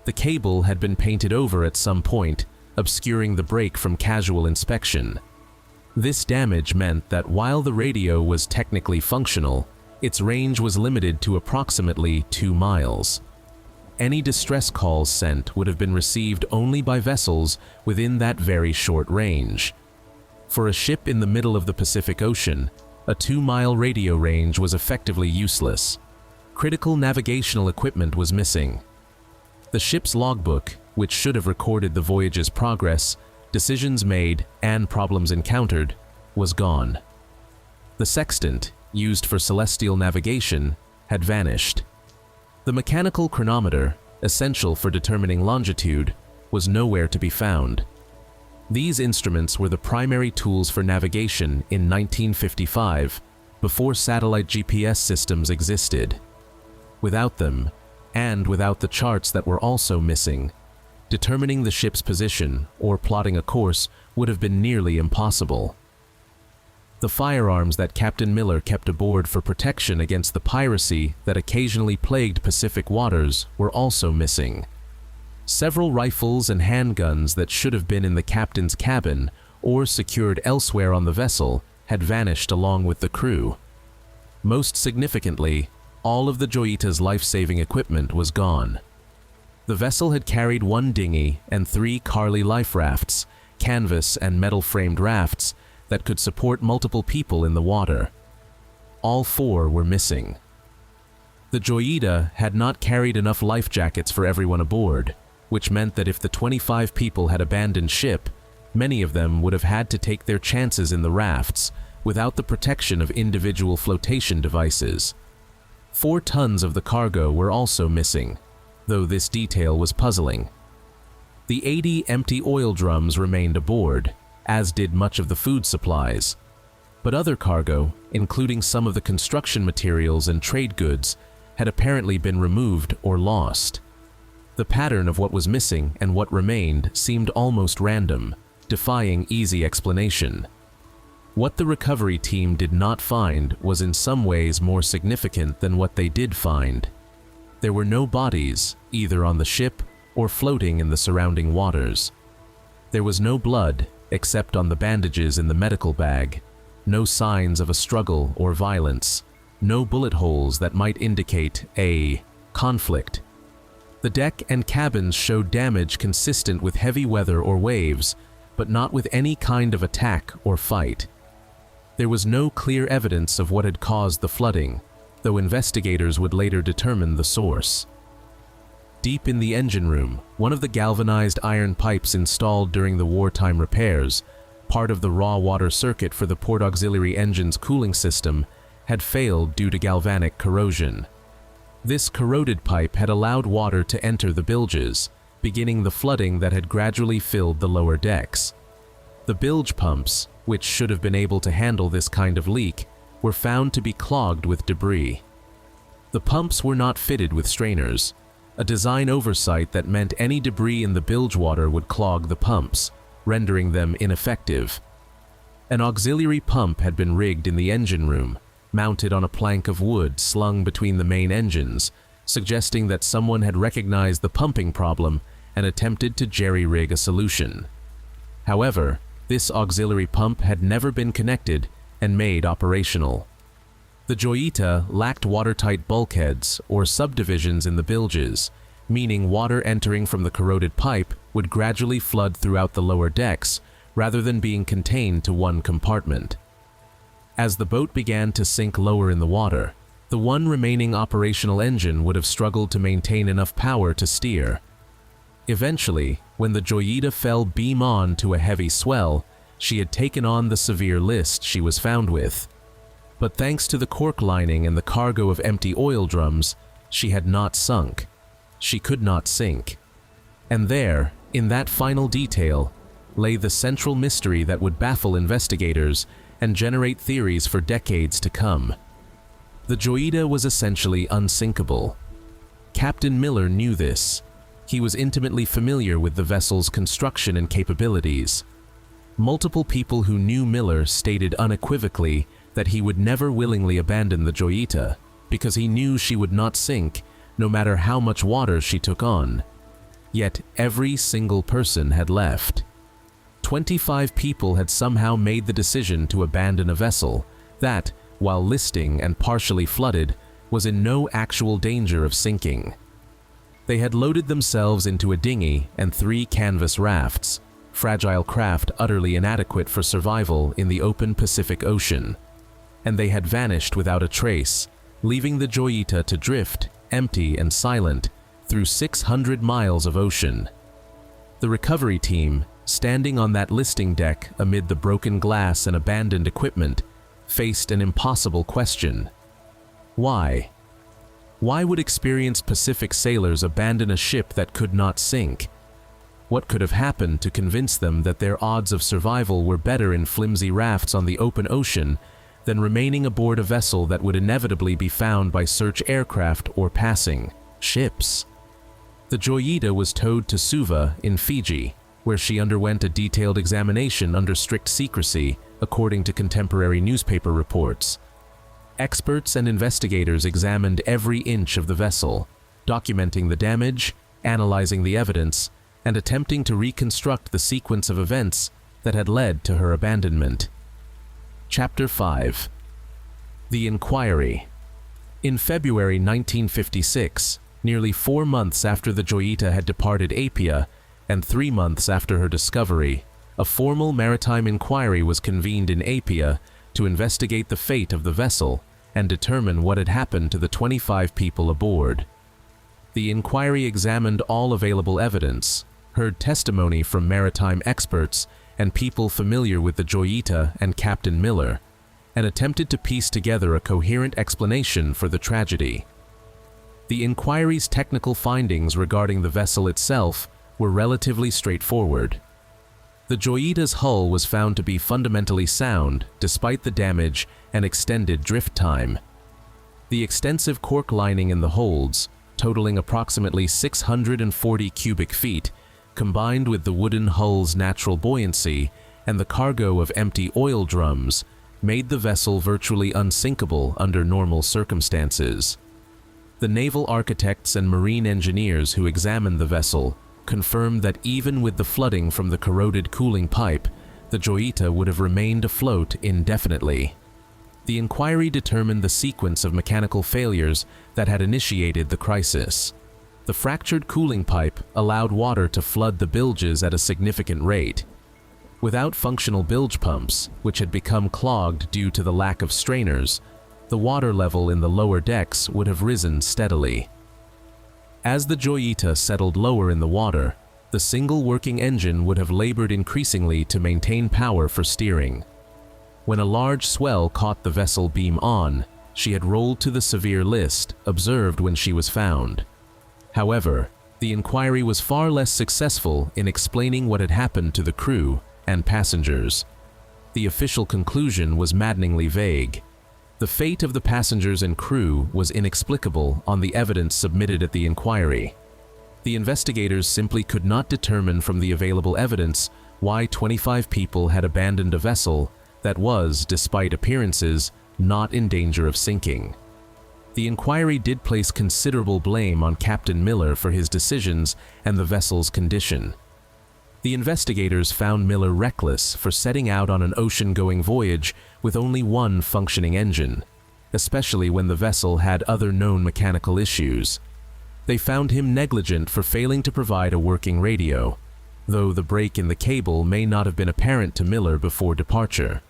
The cable had been painted over at some point, obscuring the break from casual inspection. This damage meant that while the radio was technically functional, its range was limited to approximately 2 miles. Any distress calls sent would have been received only by vessels within that very short range. For a ship in the middle of the Pacific Ocean, a 2-mile radio range was effectively useless. Critical navigational equipment was missing. The ship's logbook, which should have recorded the voyage's progress, decisions made, and problems encountered, was gone. The sextant, used for celestial navigation, had vanished. The mechanical chronometer, essential for determining longitude, was nowhere to be found. These instruments were the primary tools for navigation in 1955, before satellite GPS systems existed. Without them, and without the charts that were also missing, determining the ship's position or plotting a course would have been nearly impossible. The firearms that Captain Miller kept aboard for protection against the piracy that occasionally plagued Pacific waters were also missing. Several rifles and handguns that should have been in the captain's cabin or secured elsewhere on the vessel had vanished along with the crew. Most significantly, all of the Joyita's life-saving equipment was gone. The vessel had carried 1 dinghy and 3 Carly life rafts, canvas and metal-framed rafts that could support multiple people in the water. All 4 were missing. The Joyita had not carried enough life jackets for everyone aboard, which meant that if the 25 people had abandoned ship, many of them would have had to take their chances in the rafts without the protection of individual flotation devices. 4 tons of the cargo were also missing, though this detail was puzzling. The 80 empty oil drums remained aboard, as did much of the food supplies. But other cargo, including some of the construction materials and trade goods, had apparently been removed or lost. The pattern of what was missing and what remained seemed almost random, defying easy explanation. What the recovery team did not find was in some ways more significant than what they did find. There were no bodies, either on the ship or floating in the surrounding waters. There was no blood, except on the bandages in the medical bag, no signs of a struggle or violence, no bullet holes that might indicate a conflict. The deck and cabins showed damage consistent with heavy weather or waves, but not with any kind of attack or fight. There was no clear evidence of what had caused the flooding, though investigators would later determine the source. Deep in the engine room, one of the galvanized iron pipes installed during the wartime repairs, part of the raw water circuit for the port auxiliary engine's cooling system, had failed due to galvanic corrosion. This corroded pipe had allowed water to enter the bilges, beginning the flooding that had gradually filled the lower decks. The bilge pumps, which should have been able to handle this kind of leak, were found to be clogged with debris. The pumps were not fitted with strainers, a design oversight that meant any debris in the bilge water would clog the pumps, rendering them ineffective. An auxiliary pump had been rigged in the engine room, mounted on a plank of wood slung between the main engines, suggesting that someone had recognized the pumping problem and attempted to jerry-rig a solution. However, this auxiliary pump had never been connected and made operational. The Joyita lacked watertight bulkheads or subdivisions in the bilges, meaning water entering from the corroded pipe would gradually flood throughout the lower decks rather than being contained to one compartment. As the boat began to sink lower in the water, the one remaining operational engine would have struggled to maintain enough power to steer. Eventually, when the Joyita fell beam on to a heavy swell, she had taken on the severe list she was found with. But thanks to the cork lining and the cargo of empty oil drums, she had not sunk. She could not sink. And there, in that final detail, lay the central mystery that would baffle investigators and generate theories for decades to come. The Joyita was essentially unsinkable. Captain Miller knew this. He was intimately familiar with the vessel's construction and capabilities. Multiple people who knew Miller stated unequivocally that he would never willingly abandon the Joyita because he knew she would not sink no matter how much water she took on. Yet every single person had left. 25 people had somehow made the decision to abandon a vessel that, while listing and partially flooded, was in no actual danger of sinking. They had loaded themselves into a dinghy and 3 canvas rafts, fragile craft utterly inadequate for survival in the open Pacific Ocean, and they had vanished without a trace, leaving the Joyita to drift, empty and silent, through 600 miles of ocean. The recovery team, standing on that listing deck amid the broken glass and abandoned equipment, faced an impossible question. Why? Why would experienced Pacific sailors abandon a ship that could not sink? What could have happened to convince them that their odds of survival were better in flimsy rafts on the open ocean than remaining aboard a vessel that would inevitably be found by search aircraft or passing ships? The Joyita was towed to Suva in Fiji, where she underwent a detailed examination under strict secrecy, according to contemporary newspaper reports. Experts and investigators examined every inch of the vessel, documenting the damage, analyzing the evidence, and attempting to reconstruct the sequence of events that had led to her abandonment. Chapter 5. The Inquiry. In February 1956, nearly 4 months after the Joyita had departed Apia, and 3 months after her discovery, a formal maritime inquiry was convened in Apia to investigate the fate of the vessel and determine what had happened to the 25 people aboard. The inquiry examined all available evidence, heard testimony from maritime experts and people familiar with the Joyita and Captain Miller, and attempted to piece together a coherent explanation for the tragedy. The inquiry's technical findings regarding the vessel itself were relatively straightforward. The The Joyita's hull was found to be fundamentally sound despite the damage and extended drift time. The extensive cork lining in the holds, totaling approximately 640 cubic feet, combined with the wooden hull's natural buoyancy and the cargo of empty oil drums, made the vessel virtually unsinkable under normal circumstances. The naval architects and marine engineers who examined the vessel confirmed that even with the flooding from the corroded cooling pipe, the Joyita would have remained afloat indefinitely. The inquiry determined the sequence of mechanical failures that had initiated the crisis. The fractured cooling pipe allowed water to flood the bilges at a significant rate. Without functional bilge pumps, which had become clogged due to the lack of strainers, the water level in the lower decks would have risen steadily. As the Joyita settled lower in the water, the single working engine would have labored increasingly to maintain power for steering. When a large swell caught the vessel beam on, she had rolled to the severe list observed when she was found. However, the inquiry was far less successful in explaining what had happened to the crew and passengers. The official conclusion was maddeningly vague. The fate of the passengers and crew was inexplicable on the evidence submitted at the inquiry. The investigators simply could not determine from the available evidence why 25 people had abandoned a vessel that was, despite appearances, not in danger of sinking. The inquiry did place considerable blame on Captain Miller for his decisions and the vessel's condition. The investigators found Miller reckless for setting out on an ocean-going voyage with only one functioning engine, especially when the vessel had other known mechanical issues. They found him negligent for failing to provide a working radio, though the break in the cable may not have been apparent to Miller before departure.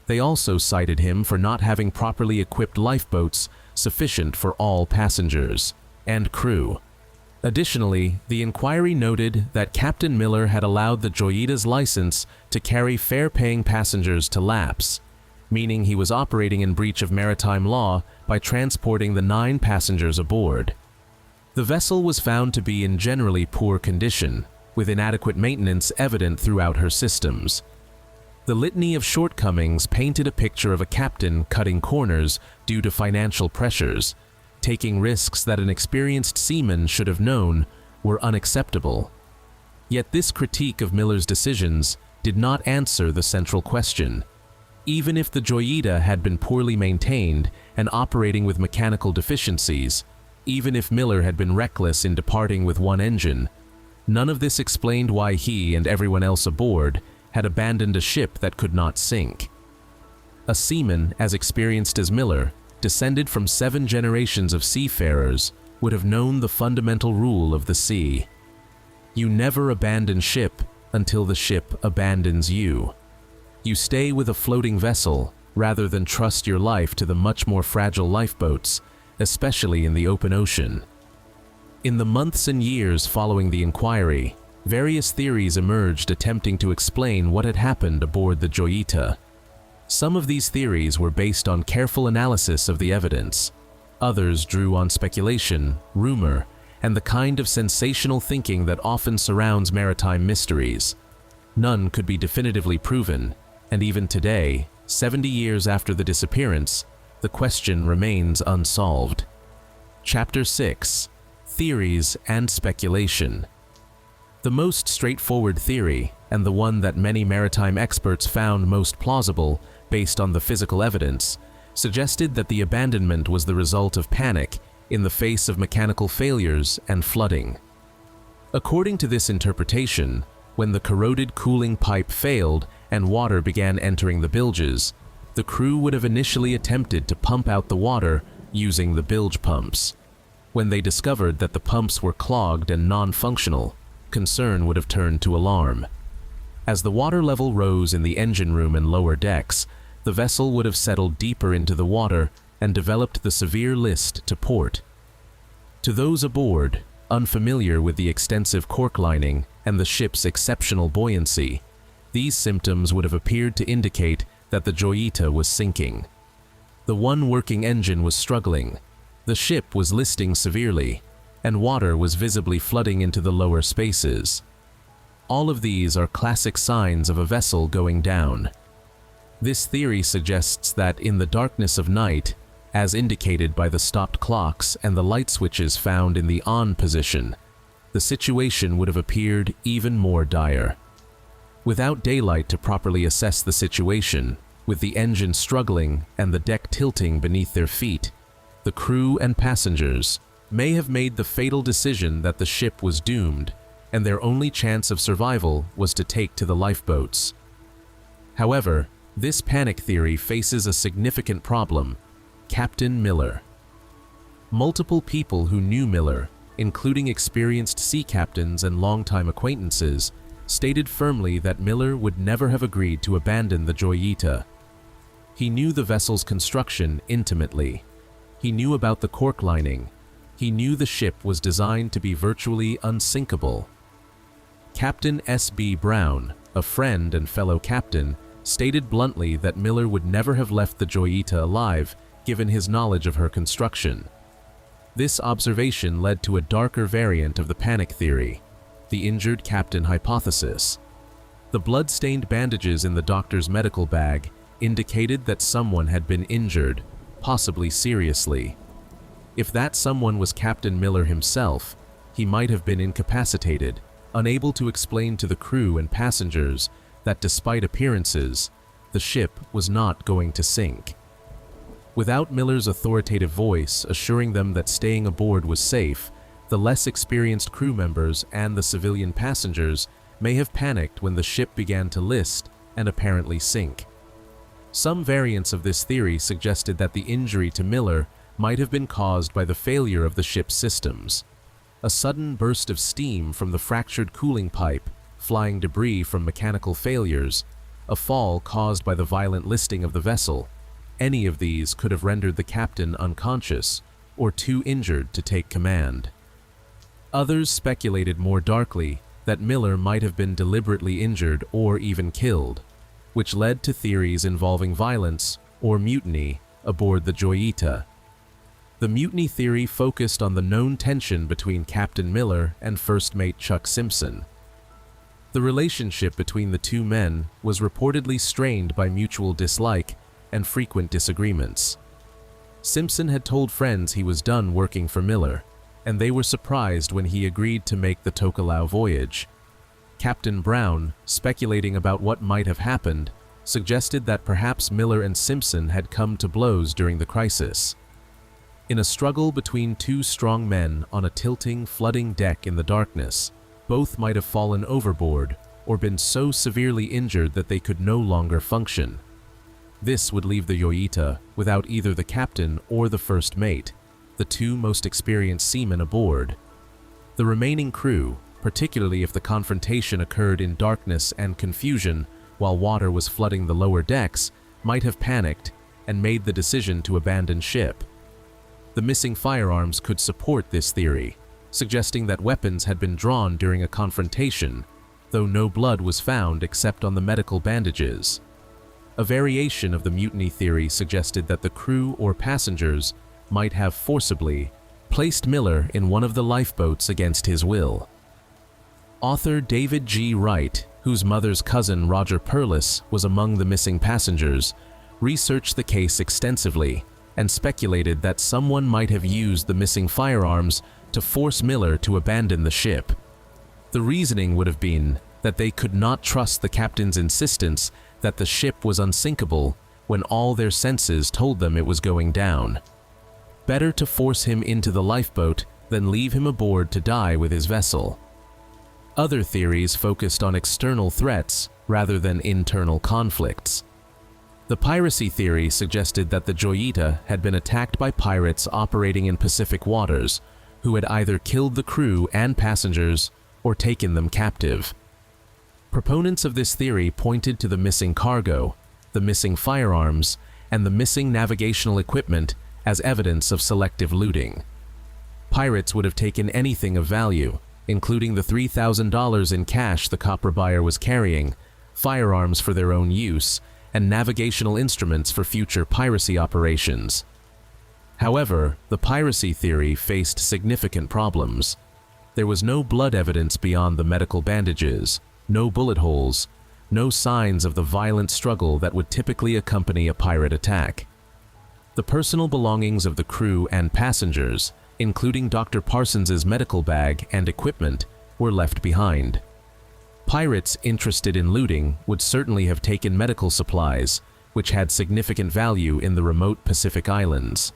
They also cited him for not having properly equipped lifeboats sufficient for all passengers and crew. Additionally, the inquiry noted that Captain Miller had allowed the Joyita's license to carry fare-paying passengers to lapse, meaning he was operating in breach of maritime law by transporting the 9 passengers aboard. The vessel was found to be in generally poor condition, with inadequate maintenance evident throughout her systems. The litany of shortcomings painted a picture of a captain cutting corners due to financial pressures, taking risks that an experienced seaman should have known were unacceptable. Yet this critique of Miller's decisions did not answer the central question. Even if the Joyita had been poorly maintained and operating with mechanical deficiencies, even if Miller had been reckless in departing with one engine, none of this explained why he and everyone else aboard had abandoned a ship that could not sink. A seaman as experienced as Miller, descended from 7 generations of seafarers, would have known the fundamental rule of the sea. You never abandon ship until the ship abandons you. You stay with a floating vessel rather than trust your life to the much more fragile lifeboats, especially in the open ocean. In the months and years following the inquiry, various theories emerged attempting to explain what had happened aboard the Joyita. Some of these theories were based on careful analysis of the evidence. Others drew on speculation, rumor, and the kind of sensational thinking that often surrounds maritime mysteries. None could be definitively proven, and even today, 70 years after the disappearance, the question remains unsolved. Chapter 6: Theories and Speculation. The most straightforward theory, and the one that many maritime experts found most plausible based on the physical evidence, suggested that the abandonment was the result of panic in the face of mechanical failures and flooding. According to this interpretation, when the corroded cooling pipe failed and water began entering the bilges, the crew would have initially attempted to pump out the water using the bilge pumps. When they discovered that the pumps were clogged and non-functional, concern would have turned to alarm. As the water level rose in the engine room and lower decks, the vessel would have settled deeper into the water and developed the severe list to port. To those aboard, unfamiliar with the extensive cork lining and the ship's exceptional buoyancy, these symptoms would have appeared to indicate that the Joyita was sinking. The one working engine was struggling, the ship was listing severely, and water was visibly flooding into the lower spaces. All of these are classic signs of a vessel going down. This theory suggests that in the darkness of night, as indicated by the stopped clocks and the light switches found in the on position, the situation would have appeared even more dire. Without daylight to properly assess the situation, with the engine struggling and the deck tilting beneath their feet, the crew and passengers may have made the fatal decision that the ship was doomed and their only chance of survival was to take to the lifeboats. However, this panic theory faces a significant problem: Captain Miller. Multiple people who knew Miller, including experienced sea captains and longtime acquaintances, stated firmly that Miller would never have agreed to abandon the Joyita. He knew the vessel's construction intimately. He knew about the cork lining. He knew the ship was designed to be virtually unsinkable. Captain S.B. Brown, a friend and fellow captain, stated bluntly that Miller would never have left the Joyita alive, given his knowledge of her construction. This observation led to a darker variant of the panic theory, the injured captain hypothesis. The blood-stained bandages in the doctor's medical bag indicated that someone had been injured, possibly seriously. If that someone was Captain Miller himself, he might have been incapacitated, unable to explain to the crew and passengers that despite appearances, the ship was not going to sink. Without Miller's authoritative voice assuring them that staying aboard was safe, the less experienced crew members and the civilian passengers may have panicked when the ship began to list and apparently sink. Some variants of this theory suggested that the injury to Miller might have been caused by the failure of the ship's systems. A sudden burst of steam from the fractured cooling pipe, flying debris from mechanical failures, a fall caused by the violent listing of the vessel. Any of these could have rendered the captain unconscious or too injured to take command. Others speculated more darkly that Miller might have been deliberately injured or even killed, which led to theories involving violence or mutiny aboard the Joyita. The mutiny theory focused on the known tension between Captain Miller and First Mate Chuck Simpson. The relationship between the two men was reportedly strained by mutual dislike and frequent disagreements. Simpson had told friends he was done working for Miller, and they were surprised when he agreed to make the Tokelau voyage. Captain Brown, speculating about what might have happened, suggested that perhaps Miller and Simpson had come to blows during the crisis. In a struggle between two strong men on a tilting, flooding deck in the darkness, both might have fallen overboard or been so severely injured that they could no longer function. This would leave the Joyita without either the captain or the first mate, the two most experienced seamen aboard. The remaining crew, particularly if the confrontation occurred in darkness and confusion while water was flooding the lower decks, might have panicked and made the decision to abandon ship. The missing firearms could support this theory, suggesting that weapons had been drawn during a confrontation, though no blood was found except on the medical bandages. A variation of the mutiny theory suggested that the crew or passengers might have forcibly placed Miller in one of the lifeboats against his will. Author David G. Wright, whose mother's cousin Roger Perlis was among the missing passengers, researched the case extensively and speculated that someone might have used the missing firearms to force Miller to abandon the ship. The reasoning would have been that they could not trust the captain's insistence that the ship was unsinkable when all their senses told them it was going down. Better to force him into the lifeboat than leave him aboard to die with his vessel. Other theories focused on external threats rather than internal conflicts. The piracy theory suggested that the Joyita had been attacked by pirates operating in Pacific waters, who had either killed the crew and passengers or taken them captive. Proponents of this theory pointed to the missing cargo, the missing firearms, and the missing navigational equipment as evidence of selective looting. Pirates would have taken anything of value, including the $3,000 in cash the copra buyer was carrying, firearms for their own use, and navigational instruments for future piracy operations. However, the piracy theory faced significant problems. There was no blood evidence beyond the medical bandages. no bullet holes, no signs of the violent struggle that would typically accompany a pirate attack. The personal belongings of the crew and passengers, including Dr. Parsons's medical bag and equipment, were left behind. Pirates interested in looting would certainly have taken medical supplies, which had significant value in the remote Pacific Islands.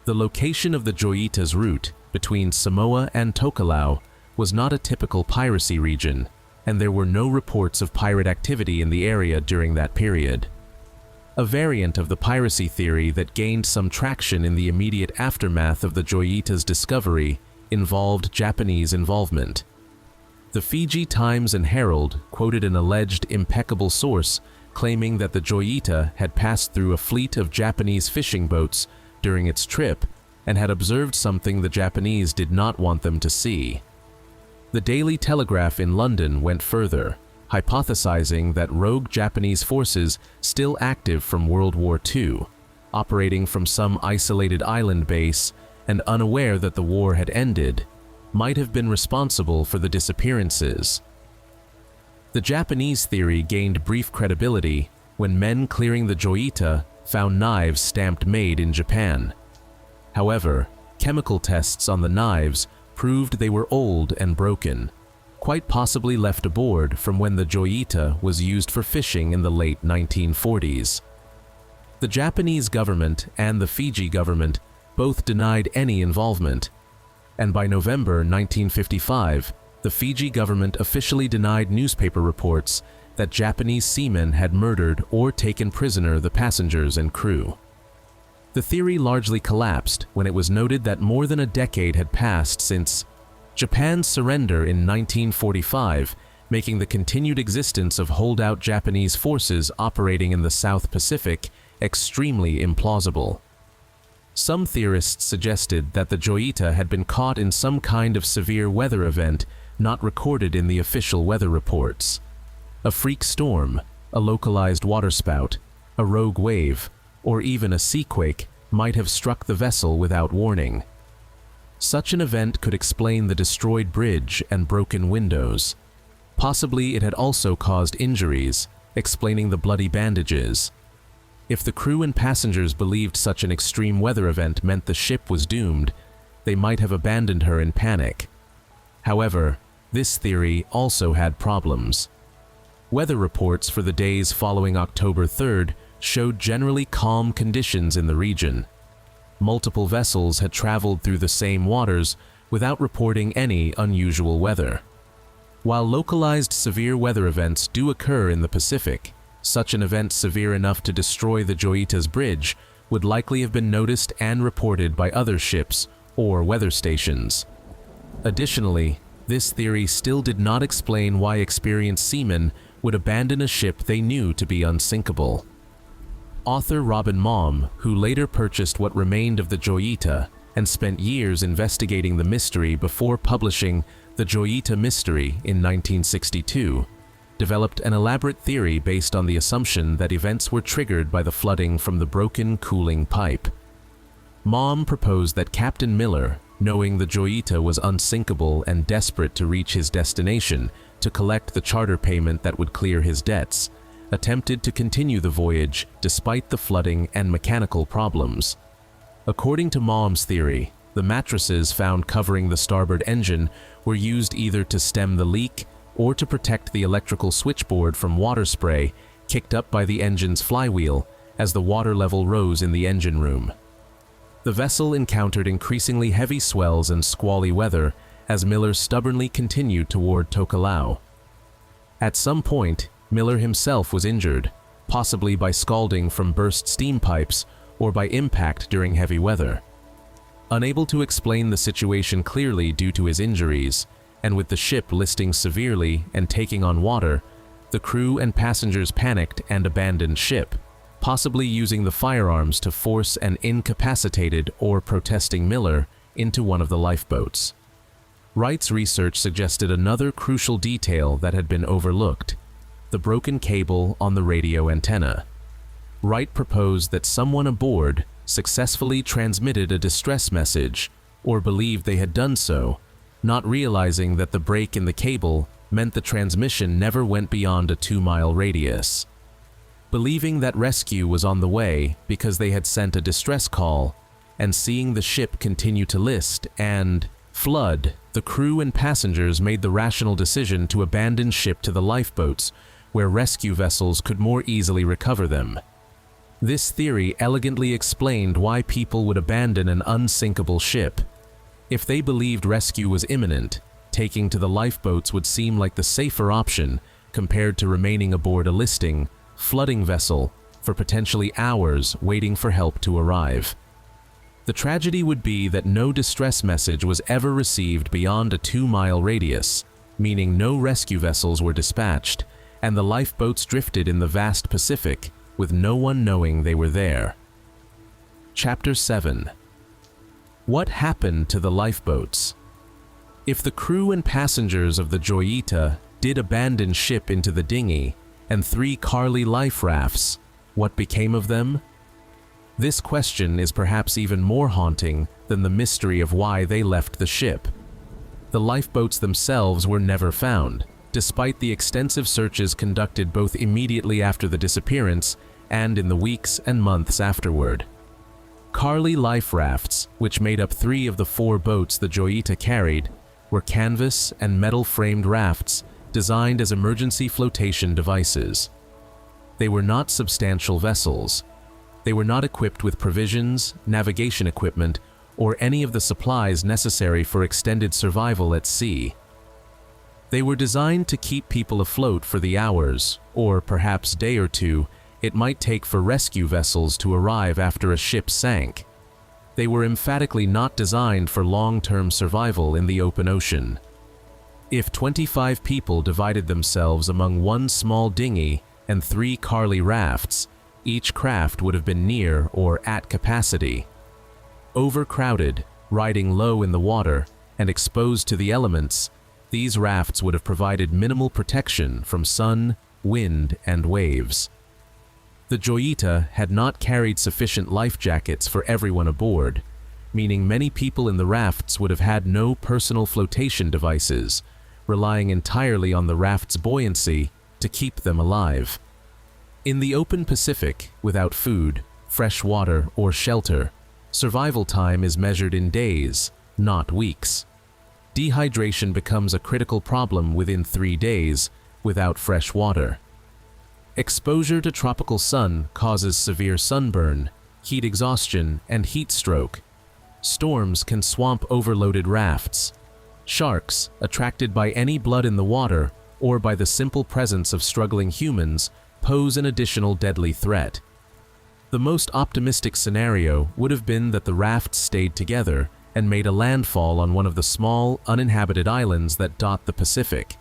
The location of the Joyita's route between Samoa and Tokelau was not a typical piracy region, and there were no reports of pirate activity in the area during that period. A variant of the piracy theory that gained some traction in the immediate aftermath of the Joyita's discovery involved Japanese involvement. The Fiji Times and Herald quoted an alleged impeccable source claiming that the Joyita had passed through a fleet of Japanese fishing boats during its trip and had observed something the Japanese did not want them to see. The Daily Telegraph in London went further, hypothesizing that rogue Japanese forces still active from World War II, operating from some isolated island base and unaware that the war had ended, might have been responsible for the disappearances. The Japanese theory gained brief credibility when men clearing the Joyita found knives stamped "Made in Japan." However, chemical tests on the knives proved they were old and broken, quite possibly left aboard from when the Joyita was used for fishing in the late 1940s. The Japanese government and the Fiji government both denied any involvement, and by November 1955, the Fiji government officially denied newspaper reports that Japanese seamen had murdered or taken prisoner the passengers and crew. The theory largely collapsed when it was noted that more than a decade had passed since Japan's surrender in 1945, making the continued existence of holdout Japanese forces operating in the South Pacific extremely implausible. Some theorists suggested that the Joyita had been caught in some kind of severe weather event not recorded in the official weather reports. A freak storm, a localized waterspout, a rogue wave, or even a seaquake might have struck the vessel without warning. Such an event could explain the destroyed bridge and broken windows. Possibly it had also caused injuries, explaining the bloody bandages. If the crew and passengers believed such an extreme weather event meant the ship was doomed, they might have abandoned her in panic. However, this theory also had problems. Weather reports for the days following October 3rd showed generally calm conditions in the region. Multiple vessels had traveled through the same waters without reporting any unusual weather. While localized severe weather events do occur in the Pacific, such an event severe enough to destroy the Joyita's bridge would likely have been noticed and reported by other ships or weather stations. Additionally, this theory still did not explain why experienced seamen would abandon a ship they knew to be unsinkable. Author Robin Maum, who later purchased what remained of the Joyita and spent years investigating the mystery before publishing The Joyita Mystery in 1962, developed an elaborate theory based on the assumption that events were triggered by the flooding from the broken cooling pipe. Maum proposed that Captain Miller, knowing the Joyita was unsinkable and desperate to reach his destination to collect the charter payment that would clear his debts, attempted to continue the voyage despite the flooding and mechanical problems. According to Maum's theory, the mattresses found covering the starboard engine were used either to stem the leak or to protect the electrical switchboard from water spray kicked up by the engine's flywheel as the water level rose in the engine room. The vessel encountered increasingly heavy swells and squally weather as Miller stubbornly continued toward Tokelau. At some point, Miller himself was injured, possibly by scalding from burst steam pipes or by impact during heavy weather. Unable to explain the situation clearly due to his injuries, and with the ship listing severely and taking on water, the crew and passengers panicked and abandoned ship, possibly using the firearms to force an incapacitated or protesting Miller into one of the lifeboats. Wright's research suggested another crucial detail that had been overlooked: the broken cable on the radio antenna. Wright proposed that someone aboard successfully transmitted a distress message, or believed they had done so, not realizing that the break in the cable meant the transmission never went beyond a 2-mile radius. Believing that rescue was on the way because they had sent a distress call, and seeing the ship continue to list and flood, the crew and passengers made the rational decision to abandon ship to the lifeboats, where rescue vessels could more easily recover them. This theory elegantly explained why people would abandon an unsinkable ship. If they believed rescue was imminent, taking to the lifeboats would seem like the safer option compared to remaining aboard a listing, flooding vessel for potentially hours waiting for help to arrive. The tragedy would be that no distress message was ever received beyond a 2-mile radius, meaning no rescue vessels were dispatched, and the lifeboats drifted in the vast Pacific with no one knowing they were there. Chapter 7. What happened to the lifeboats? If the crew and passengers of the Joyita did abandon ship into the dinghy and 3 Carly life rafts, what became of them? This question is perhaps even more haunting than the mystery of why they left the ship. The lifeboats themselves were never found, despite the extensive searches conducted both immediately after the disappearance and in the weeks and months afterward. Carly life rafts, which made up 3 of the 4 boats the Joyita carried, were canvas and metal-framed rafts designed as emergency flotation devices. They were not substantial vessels. They were not equipped with provisions, navigation equipment, or any of the supplies necessary for extended survival at sea. They were designed to keep people afloat for the hours, or perhaps day or two, it might take for rescue vessels to arrive after a ship sank. They were emphatically not designed for long-term survival in the open ocean. If 25 people divided themselves among 1 small dinghy and 3 Carly rafts, each craft would have been near or at capacity. Overcrowded, riding low in the water, and exposed to the elements, these rafts would have provided minimal protection from sun, wind, and waves. The Joyita had not carried sufficient life jackets for everyone aboard, meaning many people in the rafts would have had no personal flotation devices, relying entirely on the raft's buoyancy to keep them alive. In the open Pacific, without food, fresh water, or shelter, survival time is measured in days, not weeks. Dehydration becomes a critical problem within 3 days without fresh water. Exposure to tropical sun causes severe sunburn, heat exhaustion, and heat stroke. Storms can swamp overloaded rafts. Sharks, attracted by any blood in the water or by the simple presence of struggling humans, pose an additional deadly threat. The most optimistic scenario would have been that the rafts stayed together and made a landfall on one of the small, uninhabited islands that dot the Pacific.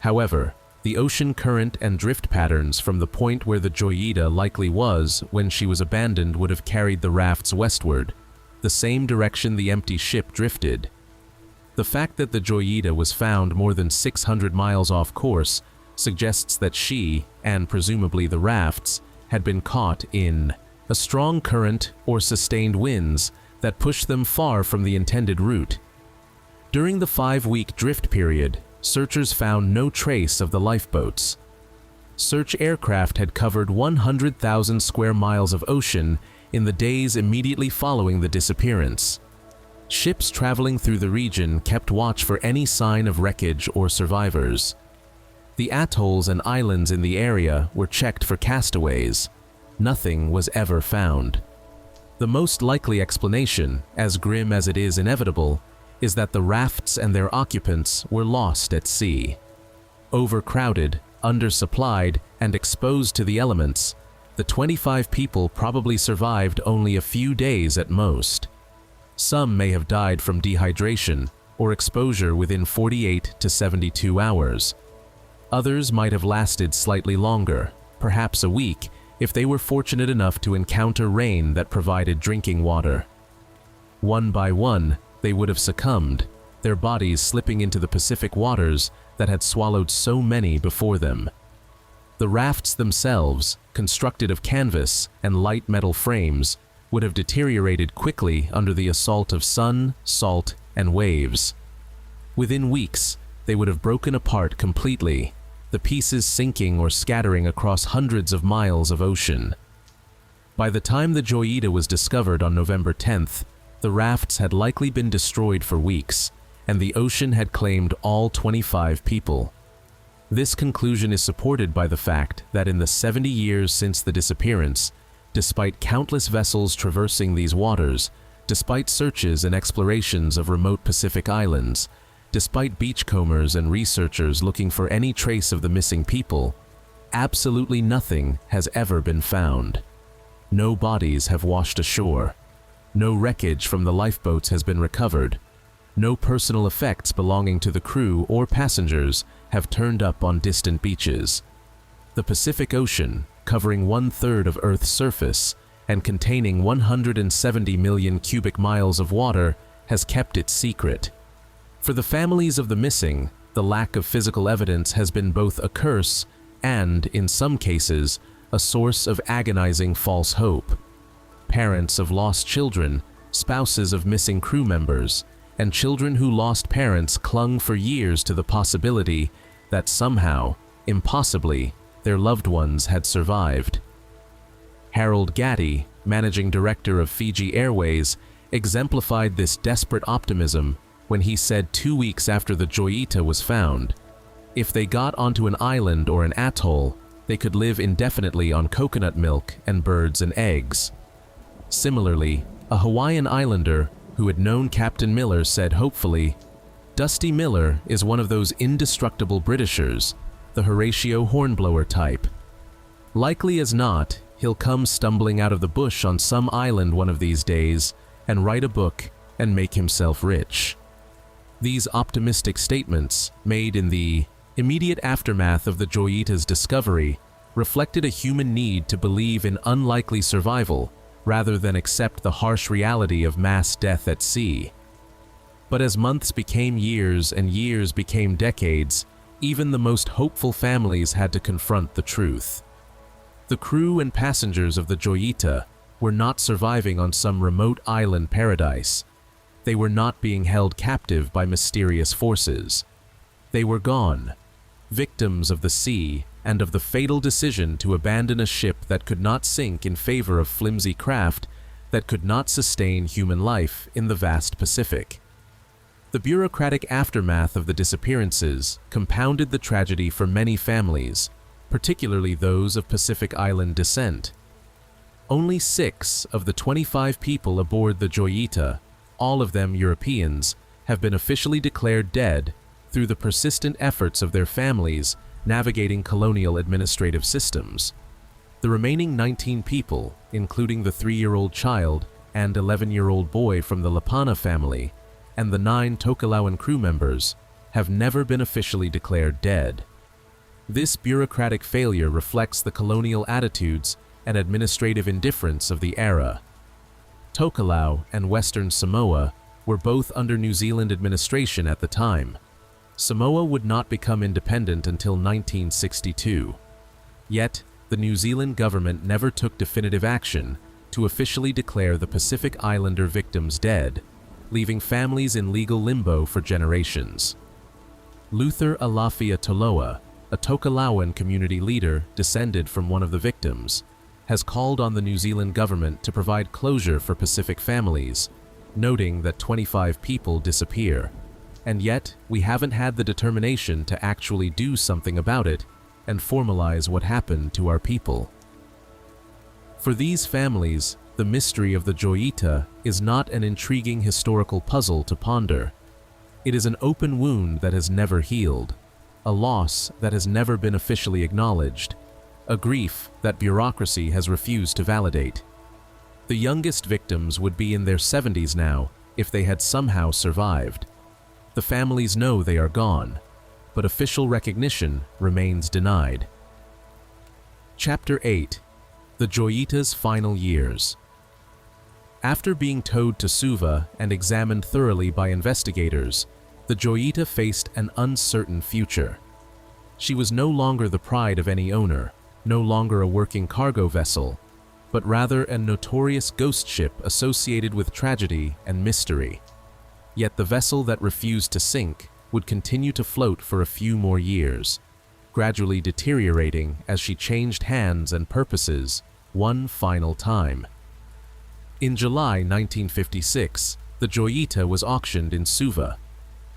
However, the ocean current and drift patterns from the point where the Joyita likely was when she was abandoned would have carried the rafts westward, the same direction the empty ship drifted. The fact that the Joyita was found more than 600 miles off course suggests that she, and presumably the rafts, had been caught in a strong current or sustained winds that pushed them far from the intended route. During the 5-week drift period, searchers found no trace of the lifeboats. Search aircraft had covered 100,000 square miles of ocean in the days immediately following the disappearance. Ships traveling through the region kept watch for any sign of wreckage or survivors. The atolls and islands in the area were checked for castaways. Nothing was ever found. The most likely explanation, as grim as it is inevitable, is that the rafts and their occupants were lost at sea. Overcrowded, undersupplied, and exposed to the elements, the 25 people probably survived only a few days at most. Some may have died from dehydration or exposure within 48 to 72 hours. Others might have lasted slightly longer, perhaps a week, if they were fortunate enough to encounter rain that provided drinking water. One by one, they would have succumbed, their bodies slipping into the Pacific waters that had swallowed so many before them. The rafts themselves, constructed of canvas and light metal frames, would have deteriorated quickly under the assault of sun, salt, and waves. Within weeks, they would have broken apart completely, the pieces sinking or scattering across hundreds of miles of ocean. By the time the Joyita was discovered on November 10th, the rafts had likely been destroyed for weeks, and the ocean had claimed all 25 people. This conclusion is supported by the fact that in the 70 years since the disappearance, despite countless vessels traversing these waters, despite searches and explorations of remote Pacific islands, despite beachcombers and researchers looking for any trace of the missing people, absolutely nothing has ever been found. No bodies have washed ashore. No wreckage from the lifeboats has been recovered. No personal effects belonging to the crew or passengers have turned up on distant beaches. The Pacific Ocean, covering 1/3 of Earth's surface and containing 170 million cubic miles of water, has kept its secret. For the families of the missing, the lack of physical evidence has been both a curse and, in some cases, a source of agonizing false hope. Parents of lost children, spouses of missing crew members, and children who lost parents clung for years to the possibility that somehow, impossibly, their loved ones had survived. Harold Gatty, managing director of Fiji Airways, exemplified this desperate optimism when he said 2 weeks after the Joyita was found, if they got onto an island or an atoll, they could live indefinitely on coconut milk and birds and eggs. Similarly, a Hawaiian islander who had known Captain Miller said hopefully, "Dusty Miller is one of those indestructible Britishers, the Horatio Hornblower type. Likely as not, he'll come stumbling out of the bush on some island one of these days and write a book and make himself rich." These optimistic statements, made in the immediate aftermath of the Joyita's discovery, reflected a human need to believe in unlikely survival rather than accept the harsh reality of mass death at sea. But as months became years and years became decades, even the most hopeful families had to confront the truth. The crew and passengers of the Joyita were not surviving on some remote island paradise. They were not being held captive by mysterious forces. They were gone, victims of the sea and of the fatal decision to abandon a ship that could not sink in favor of flimsy craft that could not sustain human life in the vast Pacific. The bureaucratic aftermath of the disappearances compounded the tragedy for many families, particularly those of Pacific Island descent. Only 6 of the 25 people aboard the Joyita, all of them Europeans, have been officially declared dead through the persistent efforts of their families navigating colonial administrative systems. The remaining 19 people, including the 3-year-old child and 11-year-old boy from the Lapana family, and the 9 Tokelauan crew members, have never been officially declared dead. This bureaucratic failure reflects the colonial attitudes and administrative indifference of the era. Tokelau and Western Samoa were both under New Zealand administration at the time. Samoa would not become independent until 1962. Yet, the New Zealand government never took definitive action to officially declare the Pacific Islander victims dead, leaving families in legal limbo for generations. Luther Alafia Toloa, a Tokelauan community leader descended from one of the victims, has called on the New Zealand government to provide closure for Pacific families, noting that 25 people disappear. And yet, we haven't had the determination to actually do something about it and formalize what happened to our people. For these families, the mystery of the Joyita is not an intriguing historical puzzle to ponder. It is an open wound that has never healed, a loss that has never been officially acknowledged, a grief that bureaucracy has refused to validate. The youngest victims would be in their 70s now if they had somehow survived. The families know they are gone, but official recognition remains denied. Chapter 8: The Joyita's Final Years. After being towed to Suva and examined thoroughly by investigators, the Joyita faced an uncertain future. She was no longer the pride of any owner, no longer a working cargo vessel, but rather a notorious ghost ship associated with tragedy and mystery. Yet the vessel that refused to sink would continue to float for a few more years, gradually deteriorating as she changed hands and purposes one final time. In July 1956, the Joyita was auctioned in Suva.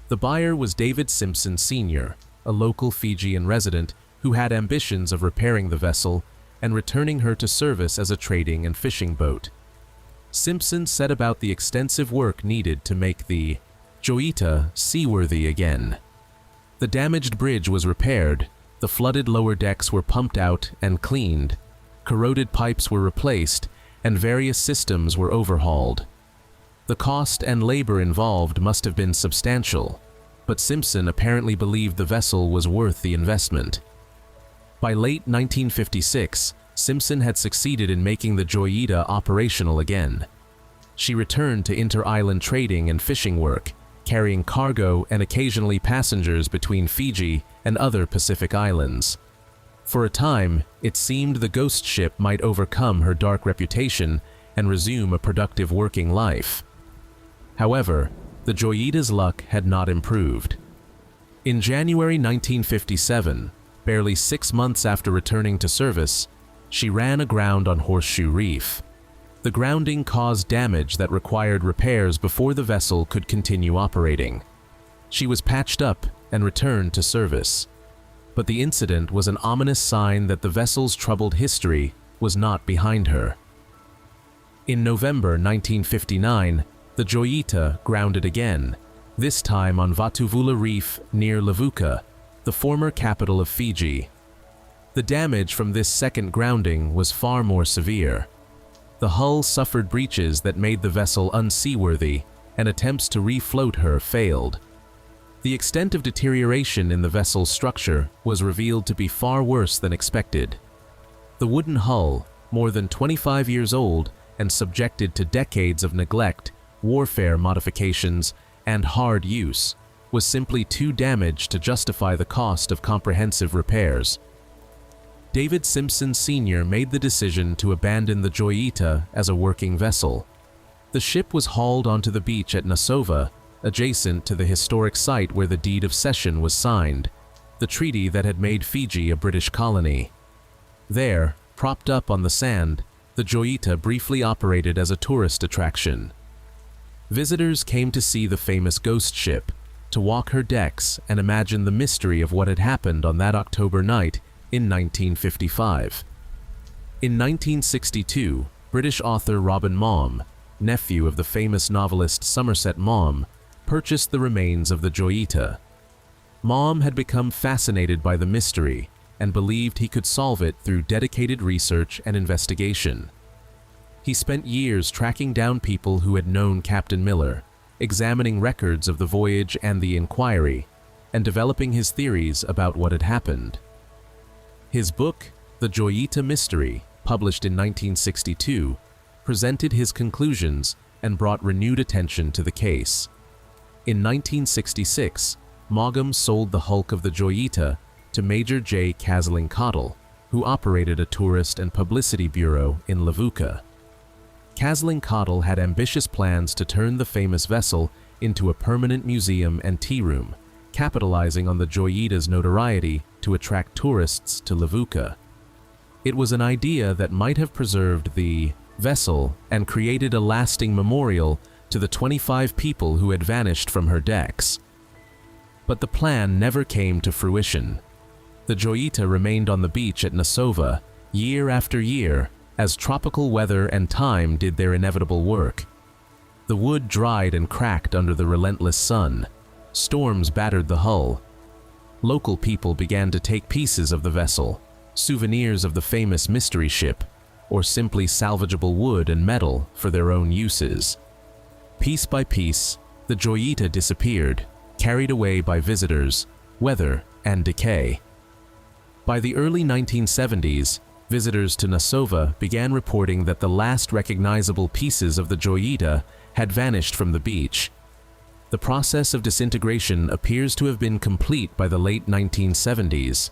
The buyer was David Simpson Sr., a local Fijian resident who had ambitions of repairing the vessel and returning her to service as a trading and fishing boat. Simpson set about the extensive work needed to make the Joyita seaworthy again. The damaged bridge was repaired, the flooded lower decks were pumped out and cleaned, corroded pipes were replaced, and various systems were overhauled. The cost and labor involved must have been substantial, but Simpson apparently believed the vessel was worth the investment. By late 1956, Simpson had succeeded in making the Joyita operational again. She returned to inter-island trading and fishing work, carrying cargo and occasionally passengers between Fiji and other Pacific islands. For a time, it seemed the ghost ship might overcome her dark reputation and resume a productive working life. However, the Joyita's luck had not improved. In January 1957, barely 6 months after returning to service, she ran aground on Horseshoe Reef. The grounding caused damage that required repairs before the vessel could continue operating. She was patched up and returned to service. But the incident was an ominous sign that the vessel's troubled history was not behind her. In November 1959, the Joyita grounded again, this time on Vatuvula Reef near Levuka, the former capital of Fiji. The damage from this second grounding was far more severe. The hull suffered breaches that made the vessel unseaworthy, and attempts to refloat her failed. The extent of deterioration in the vessel's structure was revealed to be far worse than expected. The wooden hull, more than 25 years old and subjected to decades of neglect, warfare modifications, and hard use, was simply too damaged to justify the cost of comprehensive repairs. David Simpson Sr. made the decision to abandon the Joyita as a working vessel. The ship was hauled onto the beach at Nasova, adjacent to the historic site where the deed of cession was signed, the treaty that had made Fiji a British colony. There, propped up on the sand, the Joyita briefly operated as a tourist attraction. Visitors came to see the famous ghost ship, to walk her decks and imagine the mystery of what had happened on that October night in 1955. In 1962, British author Robin Maugham, nephew of the famous novelist Somerset Maugham, purchased the remains of the Joyita. Maugham had become fascinated by the mystery and believed he could solve it through dedicated research and investigation. He spent years tracking down people who had known Captain Miller, examining records of the voyage and the inquiry, and developing his theories about what had happened. His book, The Joyita Mystery, published in 1962, presented his conclusions and brought renewed attention to the case. In 1966, Maugham sold the hulk of the Joyita to Major J. Casling-Cottle, who operated a tourist and publicity bureau in Levuka. Casling-Cottle had ambitious plans to turn the famous vessel into a permanent museum and tea room, capitalizing on the Joyita's notoriety to attract tourists to Levuka. It was an idea that might have preserved the vessel and created a lasting memorial to the 25 people who had vanished from her decks. But the plan never came to fruition. The Joyita remained on the beach at Nasova year after year as tropical weather and time did their inevitable work. The wood dried and cracked under the relentless sun. Storms battered the hull. Local people began to take pieces of the vessel, souvenirs of the famous mystery ship, or simply salvageable wood and metal for their own uses. Piece by piece, the Joyita disappeared, carried away by visitors, weather, and decay. By the early 1970s, visitors to Nasova began reporting that the last recognizable pieces of the Joyita had vanished from the beach. The process of disintegration appears to have been complete by the late 1970s.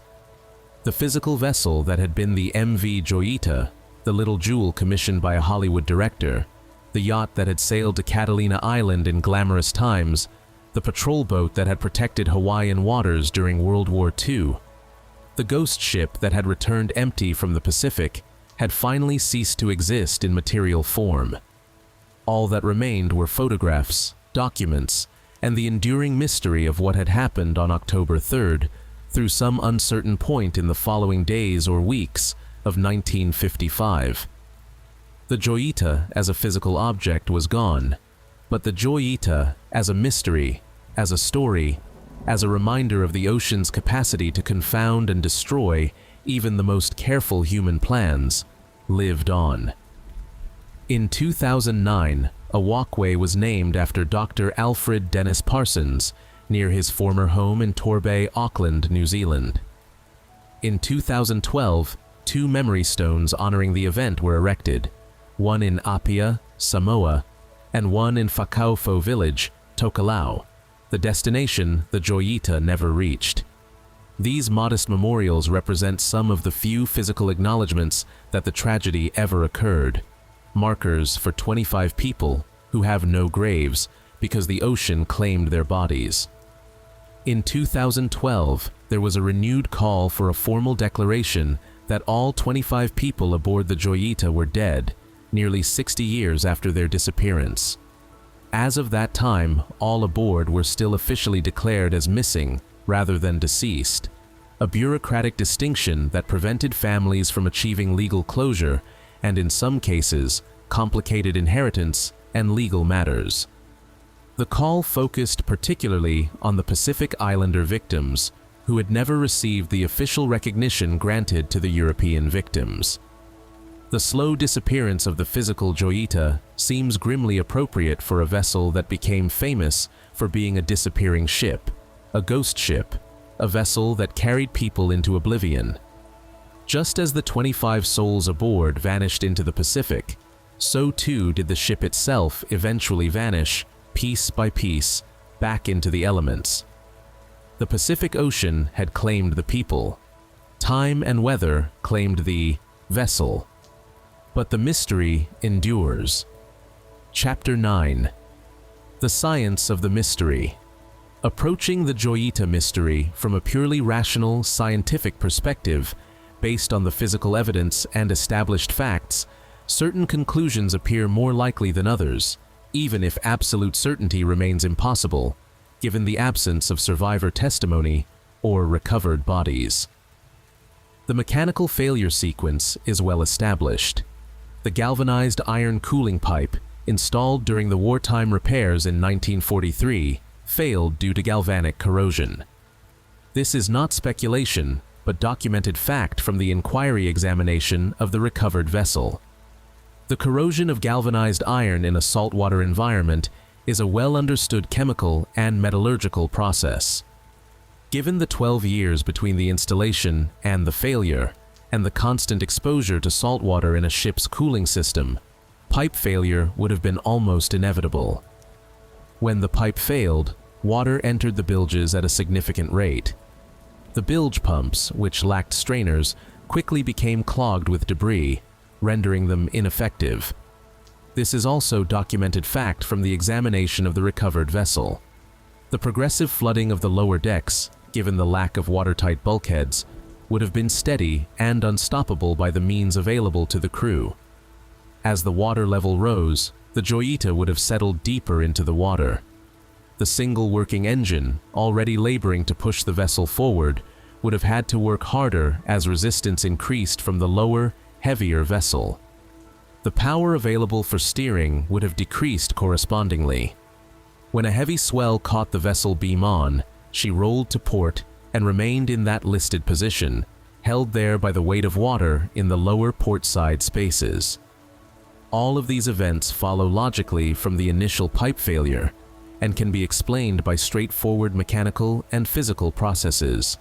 The physical vessel that had been the MV Joyita, the little jewel commissioned by a Hollywood director, the yacht that had sailed to Catalina Island in glamorous times, the patrol boat that had protected Hawaiian waters during World War II. The ghost ship that had returned empty from the Pacific had finally ceased to exist in material form. All that remained were photographs, documents, and the enduring mystery of what had happened on October 3rd through some uncertain point in the following days or weeks of 1955. The Joyita as a physical object was gone, but the Joyita as a mystery, as a story, as a reminder of the ocean's capacity to confound and destroy even the most careful human plans, lived on. In 2009, a walkway was named after Dr. Alfred Dennis Parsons near his former home in Torbay, Auckland, New Zealand. In 2012, 2 memory stones honoring the event were erected, one in Apia, Samoa, and one in Whakaufo village, Tokelau, the destination the Joyita never reached. These modest memorials represent some of the few physical acknowledgments that the tragedy ever occurred, markers for 25 people who have no graves because the ocean claimed their bodies. In 2012, there was a renewed call for a formal declaration that all 25 people aboard the Joyita were dead, nearly 60 years after their disappearance. As of that time, all aboard were still officially declared as missing rather than deceased, a bureaucratic distinction that prevented families from achieving legal closure and, in some cases, complicated inheritance and legal matters. The call focused particularly on the Pacific Islander victims, who had never received the official recognition granted to the European victims. The slow disappearance of the physical Joyita seems grimly appropriate for a vessel that became famous for being a disappearing ship, a ghost ship, a vessel that carried people into oblivion. Just as the 25 souls aboard vanished into the Pacific, so too did the ship itself eventually vanish, piece by piece, back into the elements. The Pacific Ocean had claimed the people. Time and weather claimed the vessel. But the mystery endures. Chapter 9. The Science of the Mystery. Approaching the Joyita mystery from a purely rational, scientific perspective, based on the physical evidence and established facts, certain conclusions appear more likely than others, even if absolute certainty remains impossible, given the absence of survivor testimony or recovered bodies. The mechanical failure sequence is well established. The galvanized iron cooling pipe, installed during the wartime repairs in 1943, failed due to galvanic corrosion. This is not speculation, but documented fact from the inquiry examination of the recovered vessel. The corrosion of galvanized iron in a saltwater environment is a well-understood chemical and metallurgical process. Given the 12 years between the installation and the failure, and the constant exposure to salt water in a ship's cooling system, pipe failure would have been almost inevitable. When the pipe failed, water entered the bilges at a significant rate. The bilge pumps, which lacked strainers, quickly became clogged with debris, rendering them ineffective. This is also documented fact from the examination of the recovered vessel. The progressive flooding of the lower decks, given the lack of watertight bulkheads, would have been steady and unstoppable by the means available to the crew. As the water level rose, the Joyita would have settled deeper into the water. The single working engine, already laboring to push the vessel forward, would have had to work harder as resistance increased from the lower, heavier vessel. The power available for steering would have decreased correspondingly. When a heavy swell caught the vessel beam on, she rolled to port and remained in that listed position, held there by the weight of water in the lower portside spaces. All of these events follow logically from the initial pipe failure and can be explained by straightforward mechanical and physical processes.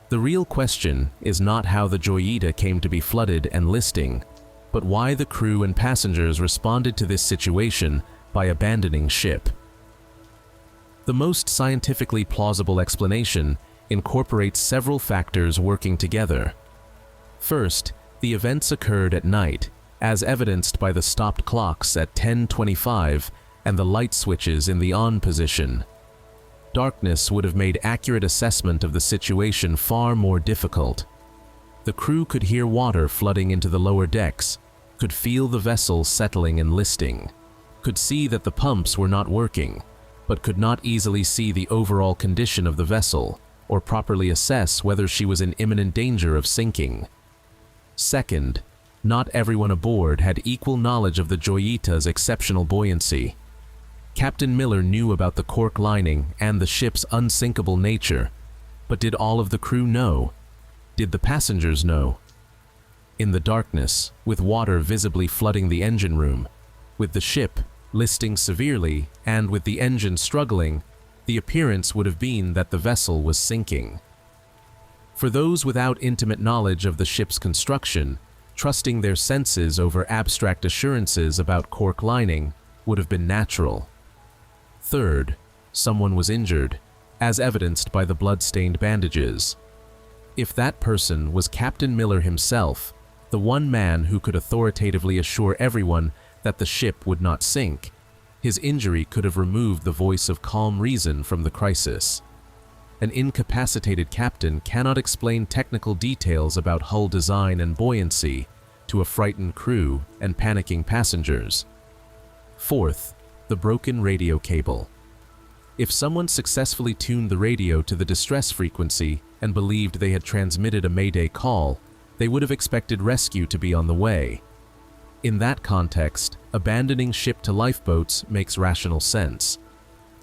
The real question is not how the Joyita came to be flooded and listing, but why the crew and passengers responded to this situation by abandoning ship. The most scientifically plausible explanation incorporates several factors working together. First, the events occurred at night, as evidenced by the stopped clocks at 10:25 and the light switches in the on position. darkness would have made accurate assessment of the situation far more difficult. The crew could hear water flooding into the lower decks, could feel the vessel settling and listing, could see that the pumps were not working, but could not easily see the overall condition of the vessel or properly assess whether she was in imminent danger of sinking. Second, not everyone aboard had equal knowledge of the Joyita's exceptional buoyancy. Captain Miller knew about the cork lining and the ship's unsinkable nature, but did all of the crew know? Did the passengers know? In the darkness, with water visibly flooding the engine room, with the ship listing severely and with the engine struggling, the appearance would have been that the vessel was sinking. For those without intimate knowledge of the ship's construction, trusting their senses over abstract assurances about cork lining would have been natural. Third, someone was injured, as evidenced by the blood-stained bandages. If that person was Captain Miller himself, the one man who could authoritatively assure everyone that the ship would not sink, his injury could have removed the voice of calm reason from the crisis. An incapacitated captain cannot explain technical details about hull design and buoyancy to a frightened crew and panicking passengers. Fourth, the broken radio cable. If someone successfully tuned the radio to the distress frequency and believed they had transmitted a mayday call, they would have expected rescue to be on the way. In that context, abandoning ship to lifeboats makes rational sense.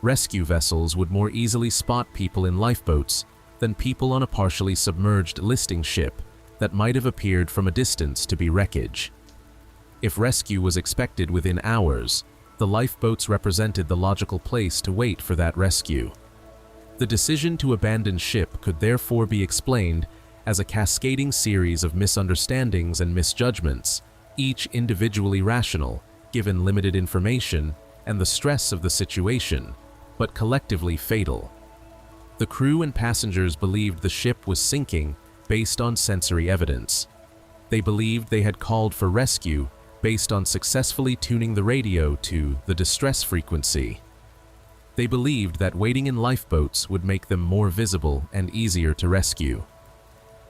Rescue vessels would more easily spot people in lifeboats than people on a partially submerged listing ship that might have appeared from a distance to be wreckage. If rescue was expected within hours, the lifeboats represented the logical place to wait for that rescue. The decision to abandon ship could therefore be explained as a cascading series of misunderstandings and misjudgments, each individually rational, given limited information and the stress of the situation, but collectively fatal. The crew and passengers believed the ship was sinking based on sensory evidence. They believed they had called for rescue based on successfully tuning the radio to the distress frequency. They believed that waiting in lifeboats would make them more visible and easier to rescue.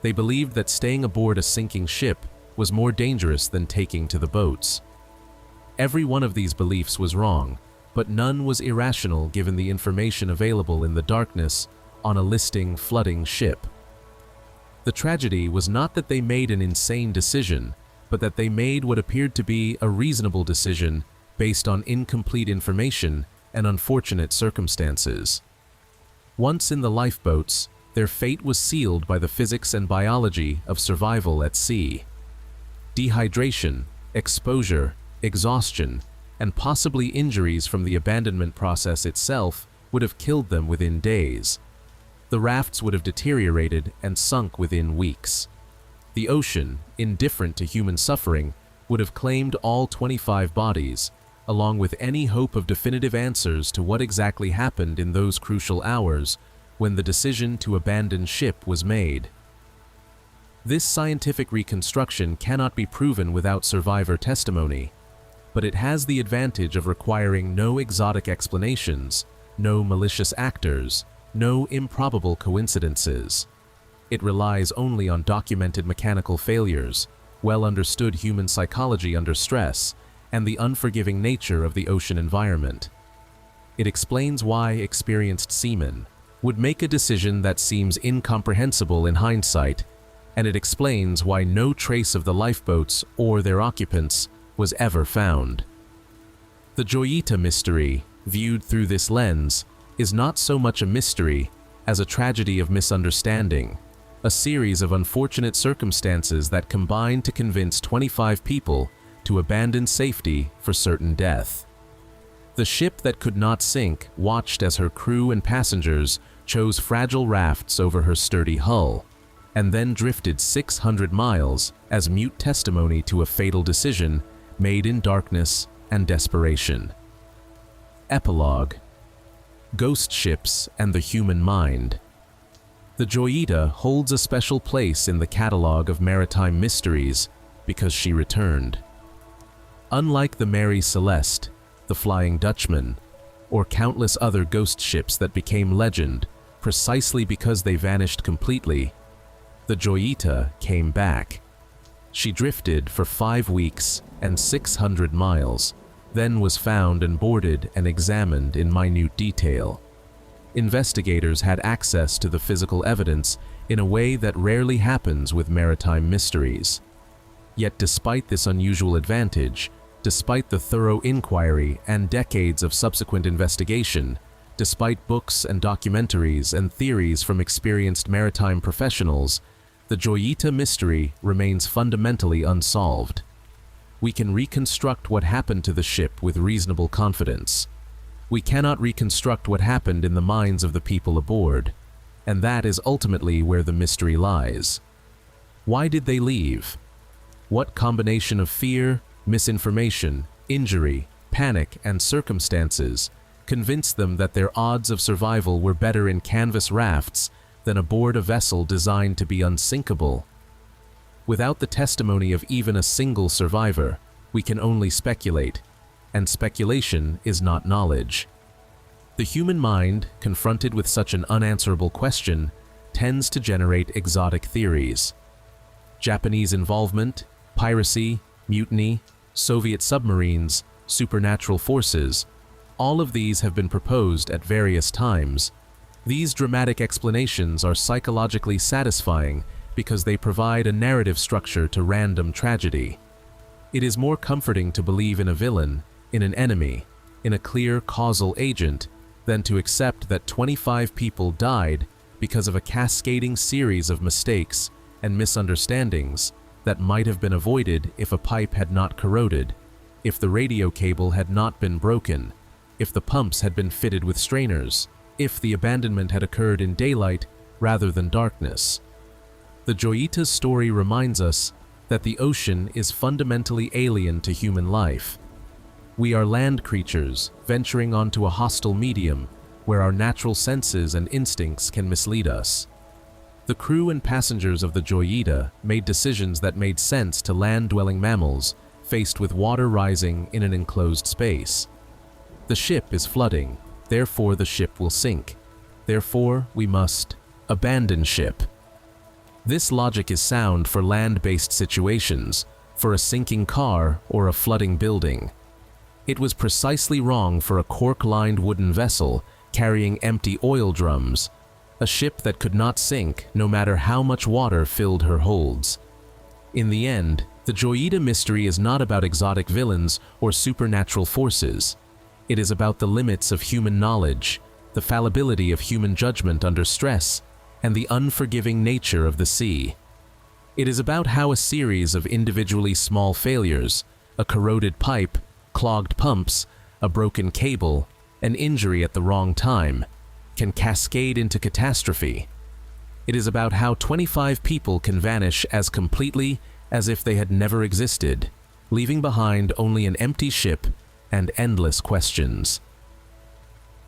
They believed that staying aboard a sinking ship was more dangerous than taking to the boats. Every one of these beliefs was wrong, but none was irrational given the information available in the darkness on a listing, flooding ship. The tragedy was not that they made an insane decision, but that they made what appeared to be a reasonable decision based on incomplete information and unfortunate circumstances. Once in the lifeboats, their fate was sealed by the physics and biology of survival at sea. Dehydration, exposure, exhaustion, and possibly injuries from the abandonment process itself would have killed them within days. The rafts would have deteriorated and sunk within weeks. The ocean, indifferent to human suffering, would have claimed all 25 bodies, along with any hope of definitive answers to what exactly happened in those crucial hours when the decision to abandon ship was made. This scientific reconstruction cannot be proven without survivor testimony, but it has the advantage of requiring no exotic explanations, no malicious actors, no improbable coincidences. It relies only on documented mechanical failures, well-understood human psychology under stress, and the unforgiving nature of the ocean environment. It explains why experienced seamen would make a decision that seems incomprehensible in hindsight, and it explains why no trace of the lifeboats or their occupants was ever found. The Joyita mystery, viewed through this lens, is not so much a mystery as a tragedy of misunderstanding, a series of unfortunate circumstances that combine to convince 25 people to abandon safety for certain death. The ship that could not sink watched as her crew and passengers chose fragile rafts over her sturdy hull, and then drifted 600 miles as mute testimony to a fatal decision made in darkness and desperation. Epilogue: Ghost ships and the human mind. The Joyita holds a special place in the catalog of maritime mysteries because she returned. Unlike the Mary Celeste, the Flying Dutchman, or countless other ghost ships that became legend precisely because they vanished completely, the Joyita came back. She drifted for 5 weeks and 600 miles, then was found and boarded and examined in minute detail. Investigators had access to the physical evidence in a way that rarely happens with maritime mysteries. Yet despite this unusual advantage, despite the thorough inquiry and decades of subsequent investigation, despite books and documentaries and theories from experienced maritime professionals, the Joyita mystery remains fundamentally unsolved. We can reconstruct what happened to the ship with reasonable confidence. We cannot reconstruct what happened in the minds of the people aboard, and that is ultimately where the mystery lies. Why did they leave? What combination of fear, misinformation, injury, panic, and circumstances convinced them that their odds of survival were better in canvas rafts than aboard a vessel designed to be unsinkable? Without the testimony of even a single survivor, we can only speculate, and speculation is not knowledge. The human mind, confronted with such an unanswerable question, tends to generate exotic theories. Japanese involvement, piracy, mutiny, Soviet submarines, supernatural forces, all of these have been proposed at various times. These dramatic explanations are psychologically satisfying because they provide a narrative structure to random tragedy. It is more comforting to believe in a villain, in an enemy, in a clear causal agent, than to accept that 25 people died because of a cascading series of mistakes and misunderstandings that might have been avoided if a pipe had not corroded, if the radio cable had not been broken, if the pumps had been fitted with strainers, if the abandonment had occurred in daylight rather than darkness. The Joyita's story reminds us that the ocean is fundamentally alien to human life. We are land creatures venturing onto a hostile medium where our natural senses and instincts can mislead us. The crew and passengers of the Joyita made decisions that made sense to land-dwelling mammals faced with water rising in an enclosed space. The ship is flooding, therefore the ship will sink. Therefore, we must abandon ship. This logic is sound for land-based situations, for a sinking car or a flooding building. It was precisely wrong for a cork-lined wooden vessel carrying empty oil drums, a ship that could not sink no matter how much water filled her holds. In the end, the Joyita mystery is not about exotic villains or supernatural forces. It is about the limits of human knowledge, the fallibility of human judgment under stress, and the unforgiving nature of the sea. It is about how a series of individually small failures, a corroded pipe, clogged pumps, a broken cable, an injury at the wrong time, can cascade into catastrophe. It is about how 25 people can vanish as completely as if they had never existed, leaving behind only an empty ship and endless questions.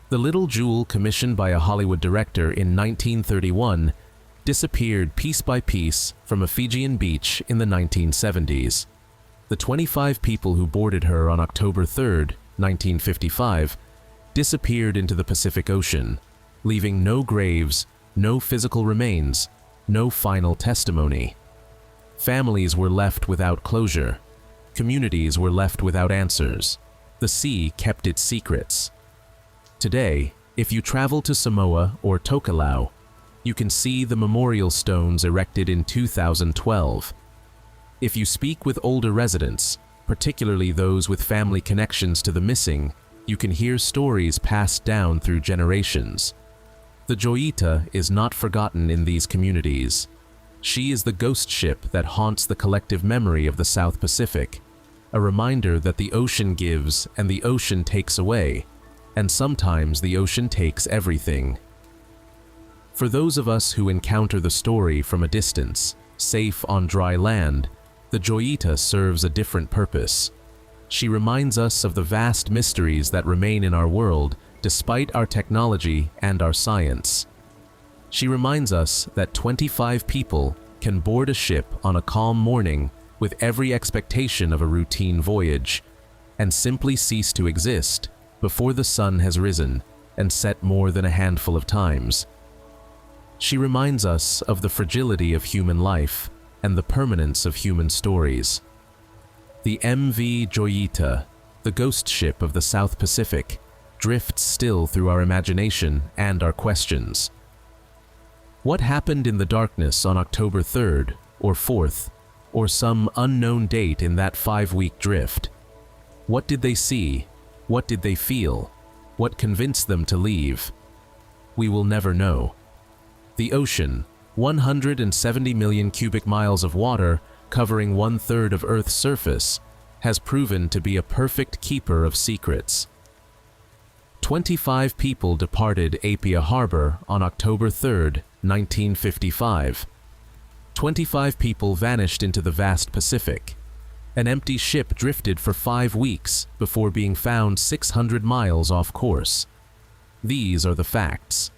The little jewel, commissioned by a Hollywood director in 1931, disappeared piece by piece from a Fijian beach in the 1970s. The 25 people who boarded her on October 3, 1955, disappeared into the Pacific Ocean, leaving no graves, no physical remains, no final testimony. Families were left without closure. Communities were left without answers. The sea kept its secrets. Today, if you travel to Samoa or Tokelau, you can see the memorial stones erected in 2012. If you speak with older residents, particularly those with family connections to the missing, you can hear stories passed down through generations. The Joyita is not forgotten in these communities. She is the ghost ship that haunts the collective memory of the South Pacific, a reminder that the ocean gives and the ocean takes away, and sometimes the ocean takes everything. For those of us who encounter the story from a distance, safe on dry land, the Joyita serves a different purpose. She reminds us of the vast mysteries that remain in our world despite our technology and our science. She reminds us that 25 people can board a ship on a calm morning with every expectation of a routine voyage, and simply cease to exist before the sun has risen and set more than a handful of times. She reminds us of the fragility of human life and the permanence of human stories. The MV Joyita, the ghost ship of the South Pacific, drifts still through our imagination and our questions. What happened in the darkness on October 3rd or 4th, or some unknown date in that 5-week drift? What did they see? What did they feel? What convinced them to leave? We will never know. The ocean, 170 million cubic miles of water covering 1/3 of Earth's surface, has proven to be a perfect keeper of secrets. 25 people departed Apia Harbor on October 3rd, 1955. 25 people vanished into the vast Pacific. An empty ship drifted for 5 weeks before being found 600 miles off course. These are the facts.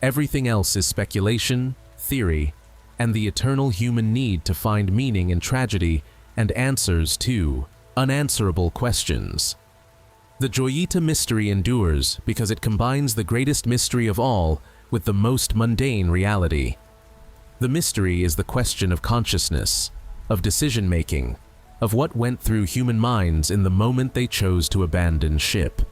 Everything else is speculation, theory, and the eternal human need to find meaning in tragedy and answers to unanswerable questions. The Joyita mystery endures because it combines the greatest mystery of all with the most mundane reality. The mystery is the question of consciousness, of decision-making, of what went through human minds in the moment they chose to abandon ship.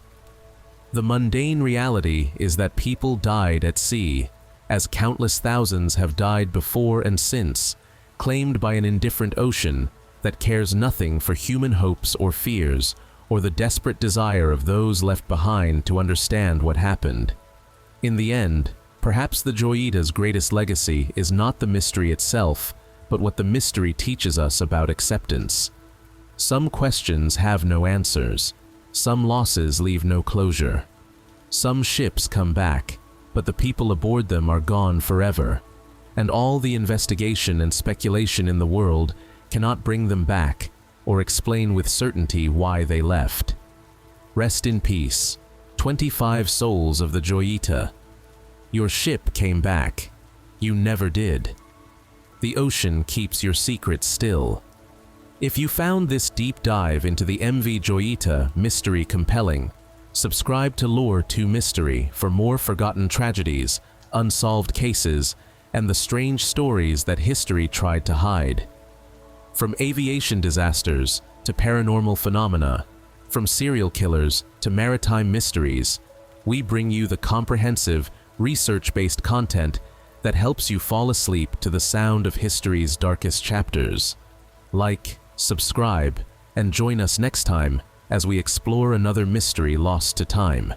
The mundane reality is that people died at sea, as countless thousands have died before and since, claimed by an indifferent ocean that cares nothing for human hopes or fears, or the desperate desire of those left behind to understand what happened. In the end, perhaps the Joyita's greatest legacy is not the mystery itself, but what the mystery teaches us about acceptance. Some questions have no answers. Some losses leave no closure. Some ships come back, but the people aboard them are gone forever, and all the investigation and speculation in the world cannot bring them back or explain with certainty why they left. Rest in peace, 25 souls of the Joyita. Your ship came back. You never did. The ocean keeps your secrets still. If you found this deep dive into the MV Joyita mystery compelling, subscribe to Lore 2 Mystery for more forgotten tragedies, unsolved cases, and the strange stories that history tried to hide. From aviation disasters to paranormal phenomena, from serial killers to maritime mysteries, we bring you the comprehensive, research-based content that helps you fall asleep to the sound of history's darkest chapters. Like, subscribe, and join us next time as we explore another mystery lost to time.